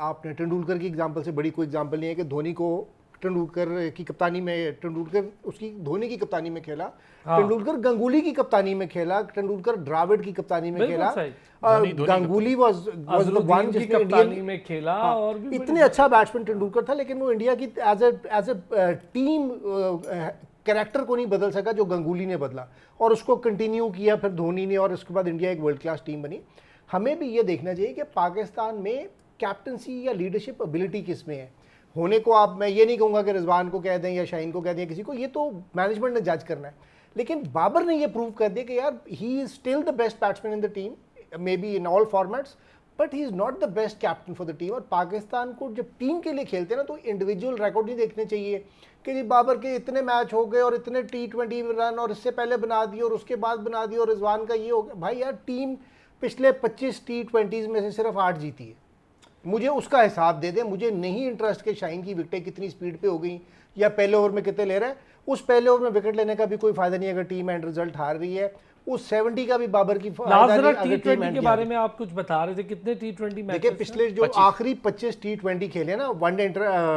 आपने तेंदुलकर की एग्जांपल से बड़ी कोई एग्जांपल नहीं है कि धोनी को तेंदुलकर की कप्तानी में, तेंदुलकर उसकी धोनी की कप्तानी में खेला, तेंदुलकर गंगूली की कप्तानी में खेला, तेंदुलकर द्राविड की कप्तानी में खेला, गंगूली वाज द वन जिसने कप्तानी में खेला और भी इतने अच्छा बैट्समैन तेंदुलकर था, लेकिन वो इंडिया की एज ए टीम कैरेक्टर को नहीं बदल सका जो गंगूली ने बदला, और उसको कंटिन्यू किया फिर धोनी ने, और उसके बाद इंडिया एक वर्ल्ड क्लास टीम बनी। हमें भी ये देखना चाहिए कि पाकिस्तान में कैप्टनसी या लीडरशिप एबिलिटी किस में है होने को। आप, मैं ये नहीं कहूँगा कि रिजवान को कह दें या शाहीन को कह दें किसी को, ये तो मैनेजमेंट ने जज करना है, लेकिन बाबर ने ये प्रूव कर दिया कि यार he is still the best batsman in the team, may be in all formats, but he is not the best captain for the team. और पाकिस्तान को जब टीम के लिए खेलते हैं ना तो इंडिविजुअल रिकॉर्ड नहीं देखने चाहिए कि जी बाबर के इतने मैच हो गए और इतने T20 रन और इससे पहले बना दिए और उसके बाद बना दिए और रिजवान का ये हो गया। भाई यार टीम पिछले 25 T20s में से सिर्फ 8 जीती है, मुझे उसका हिसाब दे दे। मुझे नहीं इंटरेस्ट कि शाहीन की विकेटें कितनी स्पीड पे हो गई या पहले ओवर में कितने ले रहे हैं। उस पहले ओवर में विकेट लेने का भी कोई फायदा नहीं है अगर टीम एंड रिजल्ट हार रही है। उस 70 का भी बाबर की T20 के बारे में आप कुछ बता रहे थे, कितने T20 मैच? देखिए पिछले जो आखिरी 25 T20 खेले ना वनडे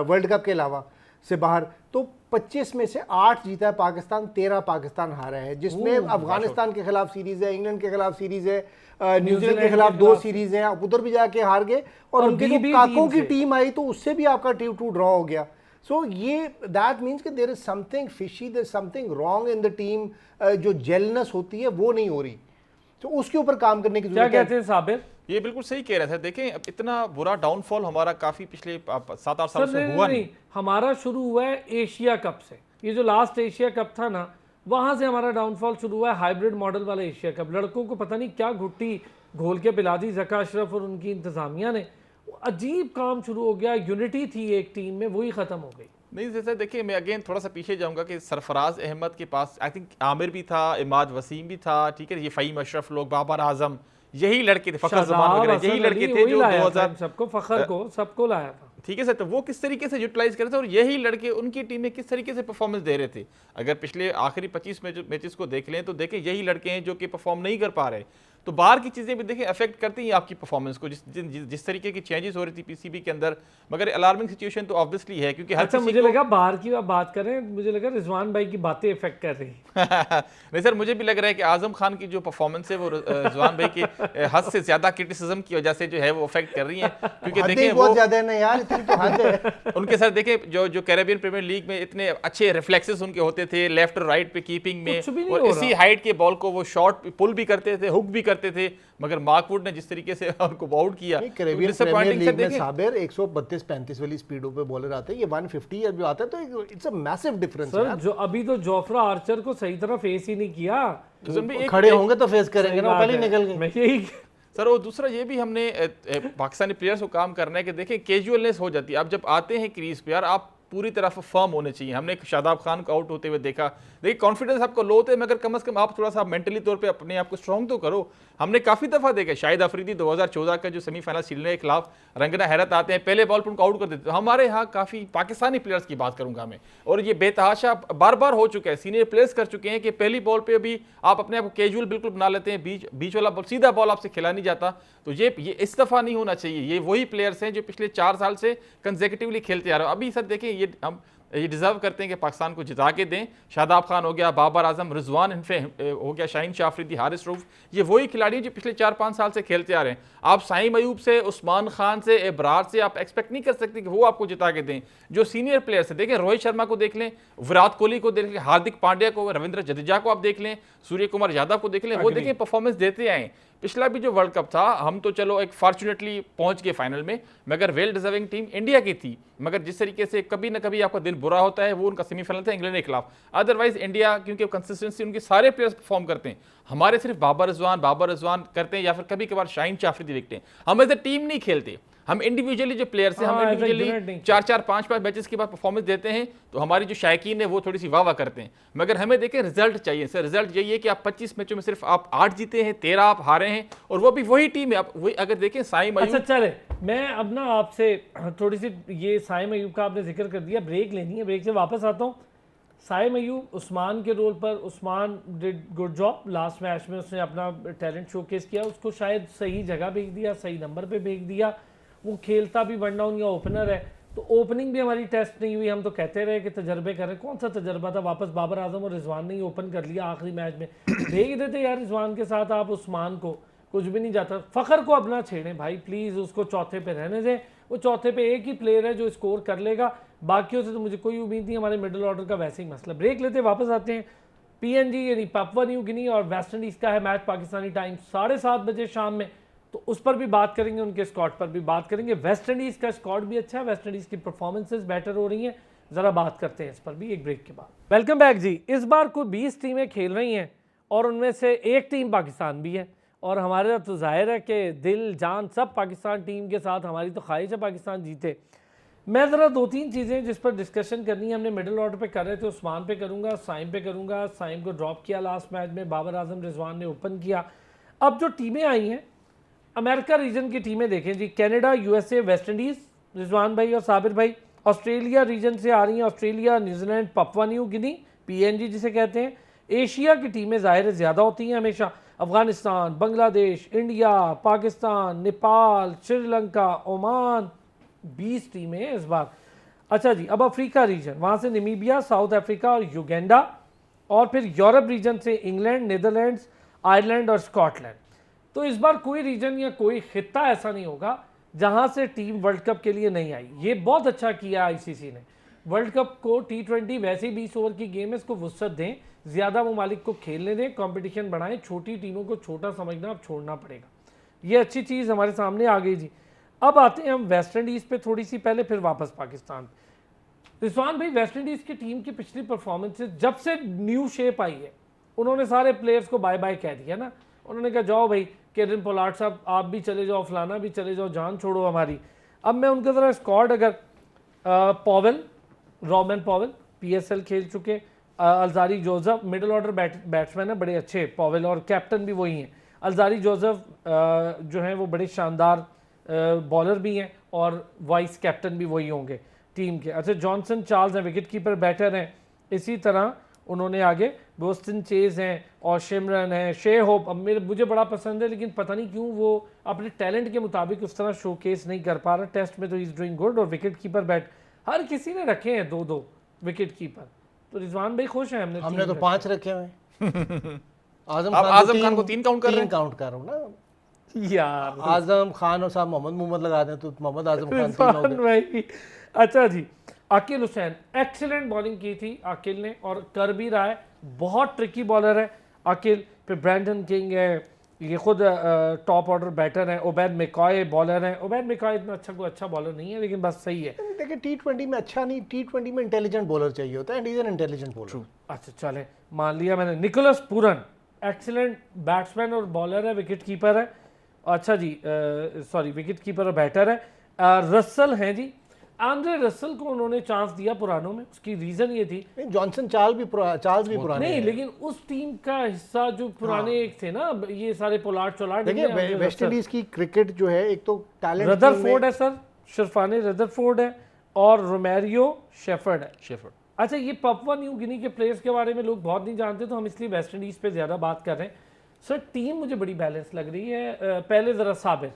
वर्ल्ड कप के अलावा से बाहर, तो 25 में से 8 जीता है पाकिस्तान, 13 पाकिस्तान हारा है, जिसमें अफगानिस्तान के खिलाफ सीरीज है, इंग्लैंड के खिलाफ सीरीज है, न्यूजीलैंड के खिलाफ 2 सीरीज हैं, आप उधर भी जाके हार गए, और उनके जो काकों की टीम आई तो उससे भी आपका 2-2 ड्रॉ हो गया। सो ये दैट मीन्स कि there is something fishy, there is something wrong in the team. जो जेलनेस होती है वो नहीं हो रही, तो उसके ऊपर काम करने की जरूरत है। क्या कहते हैं साबिर? ये बिल्कुल सही कह रहे थे। देखें अब इतना बुरा डाउनफॉल हमारा काफी पिछले 7-8 साल से हुआ नहीं। हमारा शुरू हुआ है एशिया कप से। ये जो लास्ट एशिया कप था ना, वहां से हमारा डाउनफॉल शुरू हुआ है। हाइब्रिड मॉडल वाला एशिया कप, लड़कों को पता नहीं क्या घुट्टी घोल के पिला दी ज़का अशरफ और उनकी इंतजामिया ने। अजीब काम शुरू हो गया, यूनिटी थी एक टीम में, वही खत्म हो गई। नहीं जैसे देखिए, मैं अगेन थोड़ा सा पीछे जाऊंगा कि सरफराज अहमद के पास आई थिंक आमिर भी था, इमाद वसीम भी था, ठीक है, ये फ़हीम अशरफ लोग, बाबर आजम, यही लड़के थे, फ़खर ज़मान वगैरह, यही लड़के थे जो 2000 सबको फ़खर को सबको लाया था। ठीक है सर, तो वो किस तरीके से यूटिलाइज कर रहे थे और यही लड़के उनकी टीम में किस तरीके से परफॉर्मेंस दे रहे थे। अगर पिछले आखिरी 25 मैचेस को देख लें तो देखें यही लड़के हैं जो कि परफॉर्म नहीं कर पा रहे। तो बाहर की चीज़ें भी देखें अफेक्ट करती हैं आपकी परफॉर्मेंस को, जिस तरीके की चेंजेस हो रही थी पीसीबी के अंदर। मगर अलार्मिंग सिचुएशन तो ऑब्वियसली है, क्योंकि अच्छा मुझे लगा बाहर की बात करें, मुझे लगा रिजवान भाई की बातें इफेक्ट कर रही नहीं सर, मुझे भी लग रहा है कि आजम खान की जो परफॉर्मेंस है वो रिजवान भाई के हद से ज्यादा क्रिटिसिज्म की वजह से जो है वो अफेक्ट कर रही है। क्योंकि देखें बहुत ज्यादा है ना यार, इतनी तो हद है। उनके सर देखें जो कैरेबियन प्रीमियर लीग में इतने अच्छे रिफ्लेक्सेस उनके होते थे लेफ्ट और राइट पे कीपिंग में, और इसी हाइट के बॉल को वो शॉर्ट पुल भी करते थे, हुक भी करते थे, मगर मार्कवुड ने जिस तरीके से उनको आउट किया। कैरेबियन प्रीमियर लीग में साबिर 132-35 वाली स्पीडों पे बॉलर आते हैं, ये 150 जो आता है, तो it's a massive difference sir. जो अभी तो जोफ्रा आर्चर को सही तरह फेस ही नहीं किया, खड़े होंगे तो फेस करेंगे ना, पहले निकल गए सर। और दूसरा ये भी हमने पाकिस्तानी प्लेयर्स को काम करना है कि देखें कैजुअलनेस हो जाती है। आप जब आते हैं क्रीज पे यार, आप पूरी तरह फर्म होने चाहिए। हमने शादाब खान को आउट होते हुए देखा, देखिए कॉन्फिडेंस आपको लो होते हैं, मगर कम से कम आप थोड़ा सा मेंटली तौर पे अपने आप को स्ट्रॉन्ग तो करो। हमने काफ़ी दफ़ा देखा, शाहिद अफरीदी 2014 का जो सेमीफाइनल श्रीलंका के खिलाफ रंगना हैरत आते हैं, पहले बॉल पर उनको आउट कर देते। हमारे यहाँ काफ़ी पाकिस्तानी प्लेयर्स की बात करूंगा मैं, और ये बेतहाशा बार बार हो चुका है, सीनियर प्लेयर्स कर चुके हैं कि पहली बॉल पर भी आप अपने आप को कैजुअल बिल्कुल बना लेते हैं, बीच वाला बॉल, सीधा बॉल आपसे खिला नहीं जाता। तो ये इस दफ़ा नहीं होना चाहिए। ये वही प्लेयर्स हैं जो पिछले 4 साल से कंसेक्यूटिवली खेलते आ रहे हैं। अभी सर देखें, ये डिजर्व करते हैं कि पाकिस्तान को जिता के दें। शादाब खान हो गया, बाबर आजम, रिजवान हो गया, शाहीन शाह अफरीदी, हारिस रऊफ, ये वही खिलाड़ी जो पिछले 4-5 साल से खेलते आ रहे हैं। आप साइम अयूब से, उस्मान खान से, इब्रार से आप एक्सपेक्ट नहीं कर सकते कि वो आपको जिता के दें। जो सीनियर प्लेयर्स हैं, देखें रोहित शर्मा को देख लें, विराट कोहली को देख लें, हार्दिक पांड्या को, रविंद्र जडेजा को आप देख लें, सूर्य कुमार यादव को देख लें, वो देखें परफॉर्मेंस देते आए। पिछला भी जो वर्ल्ड कप था, हम तो चलो एक फॉर्चुनेटली पहुंच गए फाइनल में, मगर वेल डिजर्विंग टीम इंडिया की थी। मगर जिस तरीके से कभी ना कभी आपका दिल बुरा होता है, वो उनका सेमीफाइनल था इंग्लैंड के खिलाफ। अदरवाइज इंडिया, क्योंकि कंसिस्टेंसी उनके सारे प्लेयर्स परफॉर्म करते हैं, हमारे सिर्फ बाबर रिजवान करते हैं, या फिर कभी कभार शाहीन शाह अफरीदी दिखते हैं। हम एज ए टीम नहीं खेलते, हम इंडिविजुअली जो प्लेयर्स हैं, हम हाँ, इंडिविजुअली 4-4, 5-5 मैचेस के बाद परफॉर्मेंस देते हैं तो हमारी जो शायकीन है वो थोड़ी सी वाह करते हैं। मगर हमें देखें रिजल्ट चाहिए सर। रिजल्ट यही है कि आप 25 मैचों में सिर्फ आप 8 जीते हैं, 13 आप हारे हैं, और वो भी वही टीम है। आप वही अगर देखें साइम अयूब। अच्छा चले, मैं अब ना आपसे थोड़ी सी ये साइम अयूब का आपने जिक्र कर दिया, ब्रेक लेनी है, ब्रेक से वापस आता हूँ। साइम अयूब उस्मान के रोल पर, Usman did good job last match में, उसने अपना टैलेंट शोकेस किया, उसको शायद सही जगह भेज दिया, सही नंबर पे भेज दिया। वो खेलता भी वन डाउन या ओपनर है, तो ओपनिंग भी हमारी टेस्ट नहीं हुई। हम तो कहते रहे कि तजर्बे कर रहे, कौन सा तजर्बा था, वापस बाबर आजम और रिजवान ने ही ओपन कर लिया आखिरी मैच में। भेज देते यार रिजवान के साथ आप उस्मान को, कुछ भी नहीं जाता। फ़खर को अब ना छेड़ें भाई प्लीज़, उसको चौथे पे रहने दें। वो चौथे पे एक ही प्लेयर है जो स्कोर कर लेगा, बाकियों से तो मुझे कोई उम्मीद नहीं। हमारे मिडिल ऑर्डर का वैसे ही मसला। ब्रेक लेते वापस आते हैं। PNG यानी पापुआ न्यू गिनी और वेस्ट इंडीज़ का है मैच पाकिस्तानी टाइम 7:30 बजे शाम में, तो उस पर भी बात करेंगे, उनके स्क्वाड पर भी बात करेंगे। वेस्ट इंडीज़ का स्क्वाड भी अच्छा है, वेस्ट इंडीज़ की परफॉर्मेंसेज बेटर हो रही हैं, ज़रा बात करते हैं इस पर भी एक ब्रेक के बाद। वेलकम बैक जी। इस बार कोई 20 टीमें खेल रही हैं और उनमें से एक टीम पाकिस्तान भी है, और हमारे तो जाहिर है कि दिल जान सब पाकिस्तान टीम के साथ, हमारी तो ख्वाहिश है पाकिस्तान जीते। मैं ज़रा 2-3 चीज़ें जिस पर डिस्कशन करनी है, हमने मिडिल ऑर्डर पे कर रहे थे, उस्मान पे करूँगा, साइम पे करूँगा। साइम को ड्रॉप किया लास्ट मैच में, बाबर आजम रिजवान ने ओपन किया। अब जो टीमें आई हैं अमेरिका रीजन की टीमें देखें जी, Canada, USA, West Indies, Rizwan भाई और साबिर भाई। ऑस्ट्रेलिया रीजन से आ रही हैं, ऑस्ट्रेलिया, न्यूजीलैंड, पापुआ न्यू गिनी, PNG जिसे कहते हैं। एशिया की टीमें ज़ाहिर ज़्यादा होती हैं हमेशा, अफगानिस्तान, बांग्लादेश, इंडिया, पाकिस्तान, नेपाल, श्रीलंका, ओमान, 20 टीमें हैं इस बार। अच्छा जी, अब अफ्रीका रीजन, वहाँ से नमीबिया, साउथ अफ्रीका और युगांडा, और फिर यूरोप रीजन से इंग्लैंड, नीदरलैंड्स, आयरलैंड और स्कॉटलैंड। तो इस बार कोई रीजन या कोई खित्ता ऐसा नहीं होगा जहाँ से टीम वर्ल्ड कप के लिए नहीं आई। ये बहुत अच्छा किया ICC ने। वर्ल्ड कप को T20 वैसे ही 20 ओवर की गेम है, इसको वुसअत दें, ज़्यादा ममालिक को खेलने दें, कंपटीशन बढ़ाएं, छोटी टीमों को छोटा समझना अब छोड़ना पड़ेगा। ये अच्छी चीज़ हमारे सामने आ गई जी। अब आते हैं हम वेस्ट इंडीज़ पे थोड़ी सी पहले, फिर वापस पाकिस्तान। रिजवान भाई, वेस्ट इंडीज़ की टीम की पिछली परफॉर्मेंसेज जब से न्यू शेप आई है, उन्होंने सारे प्लेयर्स को बाय बाय कह दिया ना। उन्होंने कहा जाओ भाई, केरन पोलार्ड साहब आप भी चले जाओ, फलाना भी चले जाओ, जान छोड़ो हमारी। अब मैं उनका ज़रा स्क्वाड, अगर पॉवेल, रॉबन पॉवेल PSL खेल चुके, Alzarri Joseph middle order batsman है बड़े अच्छे, पॉवेल, और कैप्टन भी वही हैं। अलजारी जोसेफ जो हैं वो बड़े शानदार बॉलर भी हैं, और वाइस कैप्टन भी वही होंगे टीम के। अच्छा, जॉनसन चार्ल्स हैं, विकेट कीपर बैटर हैं। इसी तरह उन्होंने आगे बोस्टन चेज हैं और शिमरन हैं, शे होप। अब मुझे बड़ा पसंद है, लेकिन पता नहीं क्यों वो अपने टैलेंट के मुताबिक उस तरह शोकेस नहीं कर पा रहा। टेस्ट में तो इज डूइंग गुड, और विकेट कीपर हर किसी ने रखे हैं 2-2 विकेट कीपर। तो रिजवान भाई खुश हैं, हमने तो 5 रखे हुए हैं। आजम खान को 3 काउंट कर रहे हैं। काउंट कर रहा हूँ ना यार, आजम खान और साहब मोहम्मद लगा दें तो मोहम्मद आजम खान 3 हो गए भाई। अच्छा जी, आकिल हुसैन, एक्सीलेंट बॉलिंग की थी आकिल ने, और कर भी रहा है, बहुत ट्रिकी बॉलर है आकिल। फिर ब्रैंडन किंग है, ये खुद टॉप ऑर्डर बैटर है। ओबैद मैकॉय बॉलर है। ओबैद मैकॉय इतना अच्छा बॉलर नहीं है, लेकिन बस सही है। देखिए T20 में अच्छा नहीं, T20 में इंटेलिजेंट बॉलर चाहिए होता है, and is an intelligent bowler. अच्छा चले, मान लिया मैंने। निकोलस पूरन, एक्सीलेंट बैट्समैन और बॉलर है, विकेट कीपर है। अच्छा जी, सॉरी, विकेट कीपर और बैटर है। रसल हैं जी, आंद्रे रसल को उन्होंने चांस दिया पुरानों में, उसकी रीजन ये थी, जॉनसन चार्ल्स भी पुराने नहीं, लेकिन उस टीम का हिस्सा जो पुराने एक थे ना, ये सारे पोलार्ड। देखिए वेस्ट इंडीज की क्रिकेट जो है, एक तो टैलेंट, रदरफोर्ड है सर, शिरफानी रदरफोर्ड है, और रोमेरियो शेफर्ड है। अच्छा, ये पापुआ न्यू गिनी के प्लेयर्स के बारे में लोग बहुत नहीं जानते, तो हम इसलिए वेस्ट इंडीज पे ज्यादा बात कर रहे हैं। सर टीम मुझे बड़ी बैलेंस लग रही है। पहले जरा साबिर,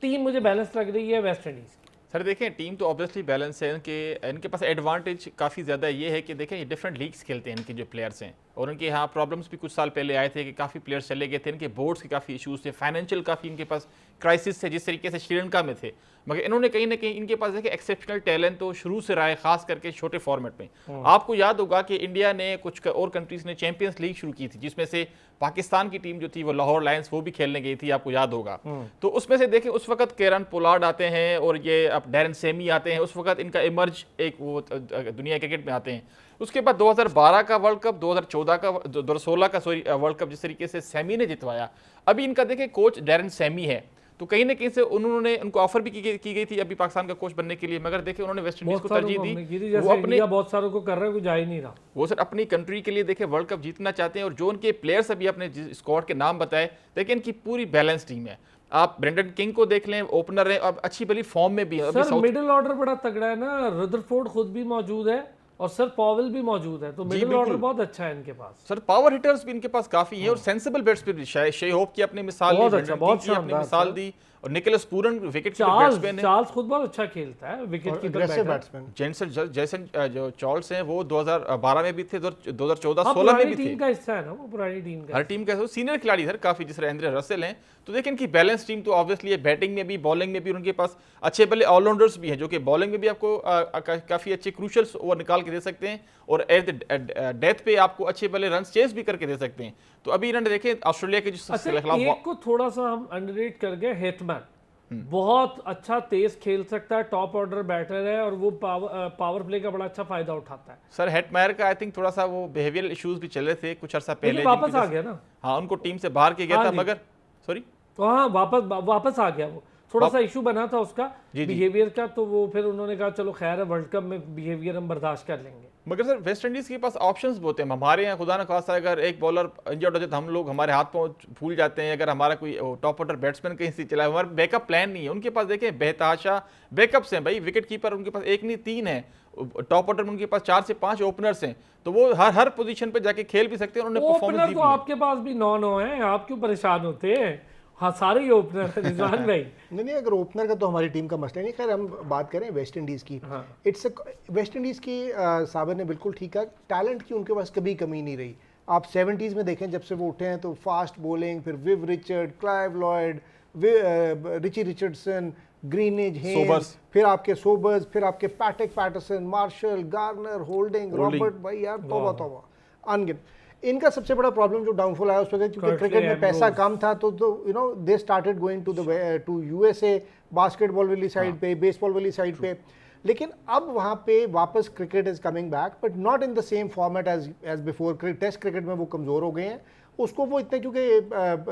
टीम मुझे बैलेंस लग रही है वेस्ट इंडीज। सर देखें, टीम तो ऑब्वियसली बैलेंस है, इनके पास एडवांटेज काफ़ी ज़्यादा ये है कि देखें ये डिफरेंट लीग्स खेलते हैं इनके जो प्लेयर्स हैं, और उनके यहाँ प्रॉब्लम्स भी कुछ साल पहले आए थे कि काफ़ी प्लेयर्स चले गए थे, इनके बोर्ड्स के काफ़ी इश्यूज थे, फाइनेंशियल काफ़ी इनके पास क्राइसिस थे, जिस तरीके से श्रीलंका में थे। मगर इन्होंने कहीं ना कहीं, इनके पास देखिए एक्सेप्शनल टैलेंट तो शुरू से रहा है, खास करके छोटे फॉर्मेट में। आपको याद होगा कि इंडिया ने, कुछ और कंट्रीज ने चैंपियंस लीग शुरू की थी, जिसमें से पाकिस्तान की टीम जो थी वो लाहौर लायंस वो भी खेलने गई थी, आपको याद होगा। तो उसमें से देखिए उस वक्त केरन पोलार्ड आते हैं और ये अब डैरन सेमी आते हैं, उस वक्त इनका इमर्ज एक वो दुनिया क्रिकेट में आते हैं। उसके बाद 2012 का वर्ल्ड कप, 2014 का, 2016 का वर्ल्ड कप जिस तरीके से सेमी ने जितवाया। अभी इनका देखिए कोच डैरन सेमी है, तो कहीं ना कहीं से उन्होंने उनको ऑफर भी की गई थी अभी पाकिस्तान का कोच बनने के लिए, मगर देखे उन्होंने वेस्ट इंडीज को तरजीह दी। वो अपने बहुत सारों को कर रहा है, कोई जा ही नहीं रहा। वो सर अपनी कंट्री के लिए देखे वर्ल्ड कप जीतना चाहते हैं, और जो उनके प्लेयर्स अभी अपने स्क्वाड के नाम बताए, देखिए इनकी पूरी बैलेंस टीम है। आप ब्रेंडन किंग को देख लें, ओपनर है, अब अच्छी भली फॉर्म में भी है। सर मिडिल ऑर्डर बड़ा तगड़ा है ना, रदरफोर्ड खुद भी मौजूद है और सर पॉवेल भी मौजूद है, तो मिडिल ऑर्डर बहुत अच्छा है इनके पास। सर पावर हिटर्स भी इनके पास काफी हैं और सेंसिबल बैट्स भी। शे होप की अपनी मिसाल दी, अपनी मिसाल दी, और Nicholas Pooran wicket keeper batsman है। चार्ल्स खुद बहुत अच्छा खेलता है, विकेट कीपर बैट्समैन। जैसन जो चार्ल्स हैं वो 2012 में भी थे, 2014-16 में भी थे। टीम का हिस्सा है ना वो, पुरानी टीम का। हर टीम का सीनियर खिलाड़ी सर काफी, जिस एंड्रे रसेल हैं। तो देखिए इनकी बैलेंस टीम तो ऑब्वियसली है, बैटिंग में भी बॉलिंग में भी उनके पास अच्छे भले ऑलराउंडर्स भी हैं, जो कि बॉलिंग में भी आपको काफी अच्छे क्रूशल ओवर निकाल के दे सकते हैं, और एट डेथ पे आपको अच्छे भले रन चेस भी करके दे सकते हैं। तो अभी इन्होंने देखे ऑस्ट्रेलिया के जो खिलाफ, एक को थोड़ा सा हम अंडररेट कर गए, हिटमैन बहुत अच्छा तेज खेल सकता है, टॉप ऑर्डर बैटर है, और वो पावर प्ले का बड़ा अच्छा फायदा उठाता है। सर हेटमायर का आई थिंक थोड़ा सा वो बिहेवियरल इश्यूज भी चले थे कुछ अर्सा पहले, वापस आ गया ना। हाँ, उनको टीम से बाहर किया गया था, मगर सॉरी हाँ वापस आ गया। वो थोड़ा सा इशू बना था उसका बिहेवियर का, तो वो फिर उन्होंने कहा चलो खैर है, वर्ल्ड कप में बिहेवियर हम बर्दाश्त कर लेंगे। मगर सर वेस्ट इंडीज के पास ऑप्शंस बहुत हैं। हमारे यहाँ खुदा न खासा अगर एक बॉलर इंजर्ड हो जाए तो हम लोग हमारे हाथ पांव भूल जाते हैं। अगर हमारा कोई टॉप ऑर्डर बैट्समैन कहीं से चला है, हमारा बैकअप प्लान नहीं है। उनके पास देखें बेतहाशा बैकअप्स हैं भाई, विकेट कीपर उनके पास एक नहीं 3 है, टॉप ऑर्डर में उनके पास 4 से 5 ओपनर्स हैं, तो वो हर पोजीशन पे जाके खेल भी सकते हैं। उन्होंने परफॉर्मेंस दी भी है। आपके पास भी 9 है, आप क्यों परेशान होते हैं? हाँ सारे ही ओपनर है रिजवान भाई। नहीं, अगर ओपनर का तो हमारी टीम का मसला नहीं। खैर हम बात करें वेस्ट इंडीज़ की, इट्स वेस्ट इंडीज़ की साबिर ने बिल्कुल ठीक है, टैलेंट की उनके पास कभी कमी नहीं रही। आप 70s में देखें, जब से वो उठे हैं तो फास्ट बॉलिंग, फिर Viv Richard, Clive Lloyd, Richie Richardson, Greenidge, Haynes, फिर आपके सोबर्स, फिर आपके Patrick Patterson, Marshall, Garner, Holding, Robert, भाई यार तौबा तौबा अनगिनत। इनका सबसे बड़ा प्रॉब्लम जो डाउनफॉल आया उस पर, क्योंकि क्रिकेट में पैसा कम था, तो you know they started going to USA, basketball वाली साइड पे, बेसबॉल वाली साइड पे। लेकिन अब वहाँ पे वापस cricket is coming back, but not in the same format as before. Test cricket में वो कमज़ोर हो गए हैं, उसको वो इतने, क्योंकि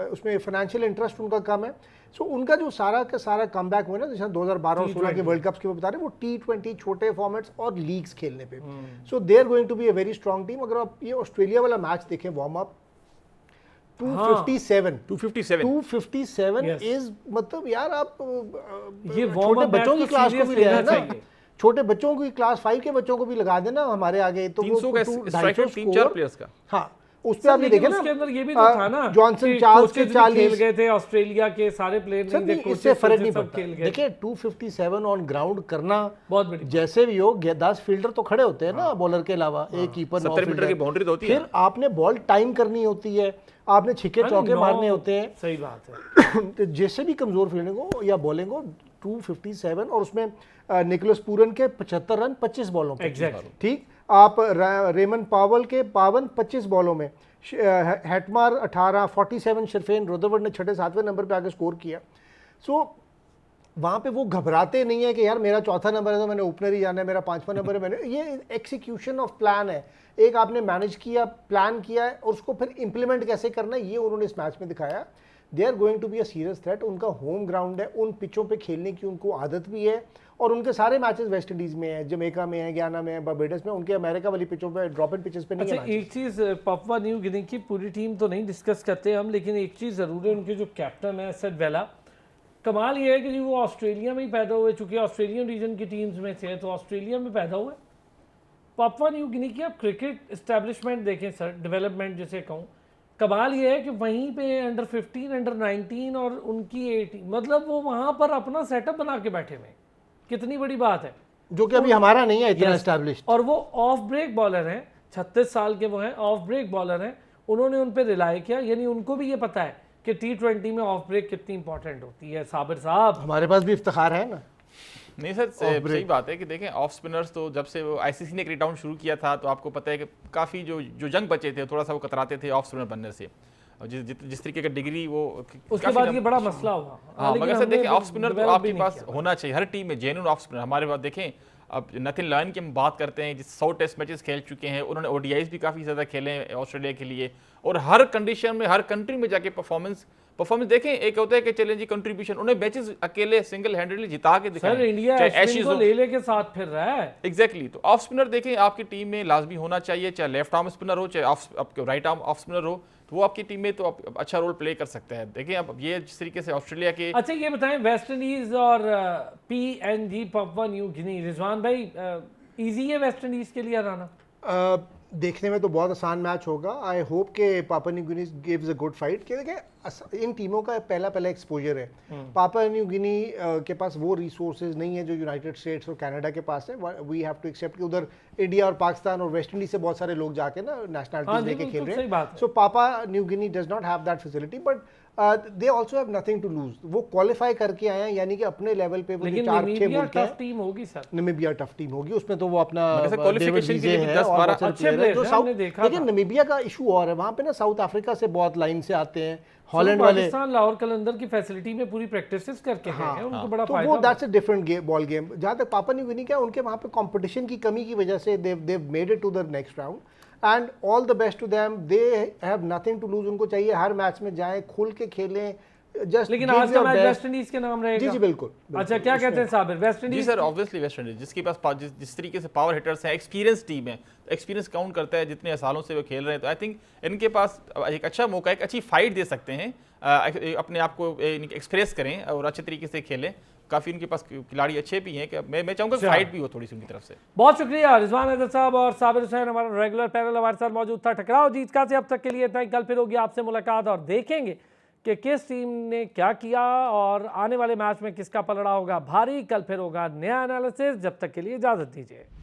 उसमें फाइनेंशियल इंटरेस्ट उनका कम है। सो उनका जो सारा का सारा कम बैक हुआ ना, जैसे 2012 और 16 के वर्ल्ड कप्स के वो बता रहे हैं, वो T20 छोटे फॉर्मेट्स और लीग्स खेलने पे। So they are going to be a very strong team. अगर आप ये ऑस्ट्रेलिया वाला मैच देखें, वार्म अप 257 इज, मतलब यार आप ये छोटे बच्चों की क्लास को भी ले आए ना, छोटे बच्चों की क्लास 5 के बच्चों को भी लगा देना हमारे आगे, तो 300 का स्ट्राइक रेट 3-4 प्लेयर्स का। हाँ, उस पे आप ये देखें ना, उसके अंदर ये भी तो था ना, जॉनसन चार्ल्स के 40 खेल गए थे, ऑस्ट्रेलिया के सारे प्लेयर नहीं, इससे फर्क नहीं पड़ता। देखिए 257 ऑन ग्राउंड करना बहुत बड़ी, जैसे भी हो 10 फील्डर तो खड़े होते हैं ना बॉलर के अलावा, एक कीपर, 70 मीटर की बाउंड्री तो होती है। फिर आपने बॉल टाइम करनी होती है, आपने छिक्के चौके मारने होते हैं। सही बात है। तो जैसे भी कमजोर फील्डिंग हो या बॉलिंग हो, 257 और उसमें निकोलस पूरन के 75 रन 25 बॉलों पे, ठीक। आप रेमन पावल के 52 25 बॉलों में, हेटमार 18, 47 शर्फेन रदरवर्ड ने 6-7वें नंबर पे आके स्कोर किया। सो वहाँ पे वो घबराते नहीं है कि यार मेरा 4था नंबर है तो मैंने ओपनर ही जाना है, मेरा 5वां नंबर है, मैंने ये एक्सिक्यूशन ऑफ प्लान है। एक आपने मैनेज किया, प्लान किया है, और उसको फिर इंप्लीमेंट कैसे करना है, ये उन्होंने इस मैच में दिखाया। They are going to be a serious threat. उनका होम ग्राउंड है, उन पिचों पे खेलने की उनको आदत भी है, और उनके सारे मैचेस वेस्ट इंडीज में है, जमैका में है, गयाना में है, बारबेडस में। उनके अमेरिका वाली पिचों पे, ड्रॉप इन पिचेस पे नहीं है। अच्छा, एक चीज़ पापुआ न्यू गिनी की पूरी टीम तो नहीं डिस्कस करते हम, लेकिन एक चीज़ ज़रूर है, उनके जो कैप्टन है सेड वेला, कमाल ये है कि वो ऑस्ट्रेलिया में ही पैदा हुए, चूँकि ऑस्ट्रेलियन रीजन की टीम्स में थे तो ऑस्ट्रेलिया में पैदा हुए। पापुआ न्यू गिनी की आप क्रिकेट इस्टेब्लिशमेंट देखें सर, डेवलपमेंट जिसे कहूँ, कमाल ये है कि वहीं पे अंडर 15, अंडर 19 और उनकी 18, मतलब वो वहाँ पर अपना सेटअप बना के बैठे हुए। कितनी बड़ी बात है, जो कि अभी हमारा नहीं है इतना एस्टैब्लिश्ड। और वो ऑफ ब्रेक बॉलर हैं, 36 साल के वो हैं, ऑफ ब्रेक बॉलर हैं। उन्होंने उन पर रिलाई किया, यानी उनको भी ये पता है कि T20 में ऑफ ब्रेक कितनी इंपॉर्टेंट होती है। साबिर साहब, हमारे पास भी इफ्तिखार है ना। नहीं सर, सही बात है कि देखें ऑफ स्पिनर्स तो जब से वो आईसीसी ने क्रिक डाउन शुरू किया था, तो आपको पता है कि काफ़ी जो जंग बचे थे थोड़ा सा वो कतराते थे ऑफ स्पिनर बनने से, और जिस तरीके का डिग्री वो उसके बाद ये बड़ा मसला हुआ। हाँ, मगर सर देखें ऑफ स्पिनर तो आपके पास होना चाहिए हर टीम में, जेन्युइन ऑफ स्पिनर। हमारे पास देखें अब नथिन लायन की हम बात करते हैं, जिस 100 टेस्ट मैचेस खेल चुके हैं, उन्होंने ODIs भी काफ़ी ज़्यादा खेले हैं ऑस्ट्रेलिया के लिए, और हर कंडीशन में हर कंट्री में जाके परफॉर्मेंस परफॉर्मेंस देखें, एक होता है कि चलें जी कंट्रीब्यूशन, उन्हें मैचेस अकेले सिंगल हैंडली जिता के दिखाए। सर इंडिया अश्विन को ले के साथ फिर रहा है। एग्जैक्टली, तो ऑफ स्पिनर देखें आपकी टीम में लाजमी होना चाहिए, चाहे लेफ्ट आर्म स्पिनर हो, चाहे आपके राइट आर्म ऑफ स्पिनर हो, तो वो आपकी टीम में तो अच्छा रोल प्ले कर सकता है। देखिए अब ये जिस तरीके से ऑस्ट्रेलिया के, अच्छा ये बताएं, वेस्ट इंडीज और PNG पापुआ न्यू गिनी, रिजवान भाई इजी है वेस्ट इंडीज के लिए हराना? देखने में तो बहुत आसान मैच होगा। आई होप के Papua New Guinea gives a good fight, क्योंकि इन टीमों का पहला एक्सपोजर है। पापुआ न्यू गिनी के पास वो रिसोर्सेज नहीं है जो यूनाइटेड स्टेट्स और कनाडा के पास है। वी हैव टू एक्सेप्ट कि उधर इंडिया और पाकिस्तान और वेस्ट इंडीज से बहुत सारे लोग जाके ना नेशनलिटीज लेके खेल रहे हैं। So Papua New Guinea does not have that facility, but they also have nothing to lose. वो क्वालिफाई करके आए हैं, यानी कि अपने लेवल पे वो 4-6 मुल्क टफ टीम होगी सर। नमीबिया टफ टीम होगी, उसमें तो वो अपना क्वालिफिकेशन के लिए 10-12 अच्छे प्लेयर हमने देखा। लेकिन नमीबिया का इशू और है, वहां पे ना साउथ अफ्रीका से बहुत लाइन से आते हैं, हॉलैंड वाले पाकिस्तान लाहौर कलंदर की फैसिलिटी में पूरी प्रैक्टिसेस करके गए हैं, उनको बड़ा तो फायदा। वो that's a different ball game. जहां तक पापुआ न्यू गिनी का, उनके वहां पे कंपटीशन की कमी की वजह से they made it to the next round, and all the best to them. They have nothing to lose. उनको चाहिए हर मैच में जाएं, खुल के खेलें। लेकिन आज का मैच वेस्ट इंडीज के नाम रहेगा। जी जी बिल्कुल। अच्छा क्या कहते हैं साबिर, वेस्ट इंडीज? जी सर, ऑब्वियसली वेस्ट इंडीज, जिसके पास जिस तरीके से पावर हिटर्स हैं, एक्सपीरियंस टीम है, एक्सपीरियंस काउंट करता है, जितने सालों से वो खेल रहे हैं, तो आई थिंक इनके पास एक अच्छा मौका, एक अच्छी फाइट दे सकते हैं, अपने आप को एक्सप्रेस करें और अच्छे तरीके से खेलें। काफ़ी उनके पास खिलाड़ी अच्छे भी हैं, कि मैं चाहूँगा फाइट भी हो थोड़ी सी उनकी तरफ से। बहुत शुक्रिया रिजवान हैदर साहब और साबिर हुसैन, हमारा रेगुलर पैनल हमारे साथ मौजूद था। टकराव जीत का से अब तक के लिए इतना ही। कल फिर होगी आपसे मुलाकात और देखेंगे कि किस टीम ने क्या किया और आने वाले मैच में किसका पलड़ा होगा भारी। कल फिर होगा नया एनालिसिस। जब तक के लिए इजाजत दीजिए।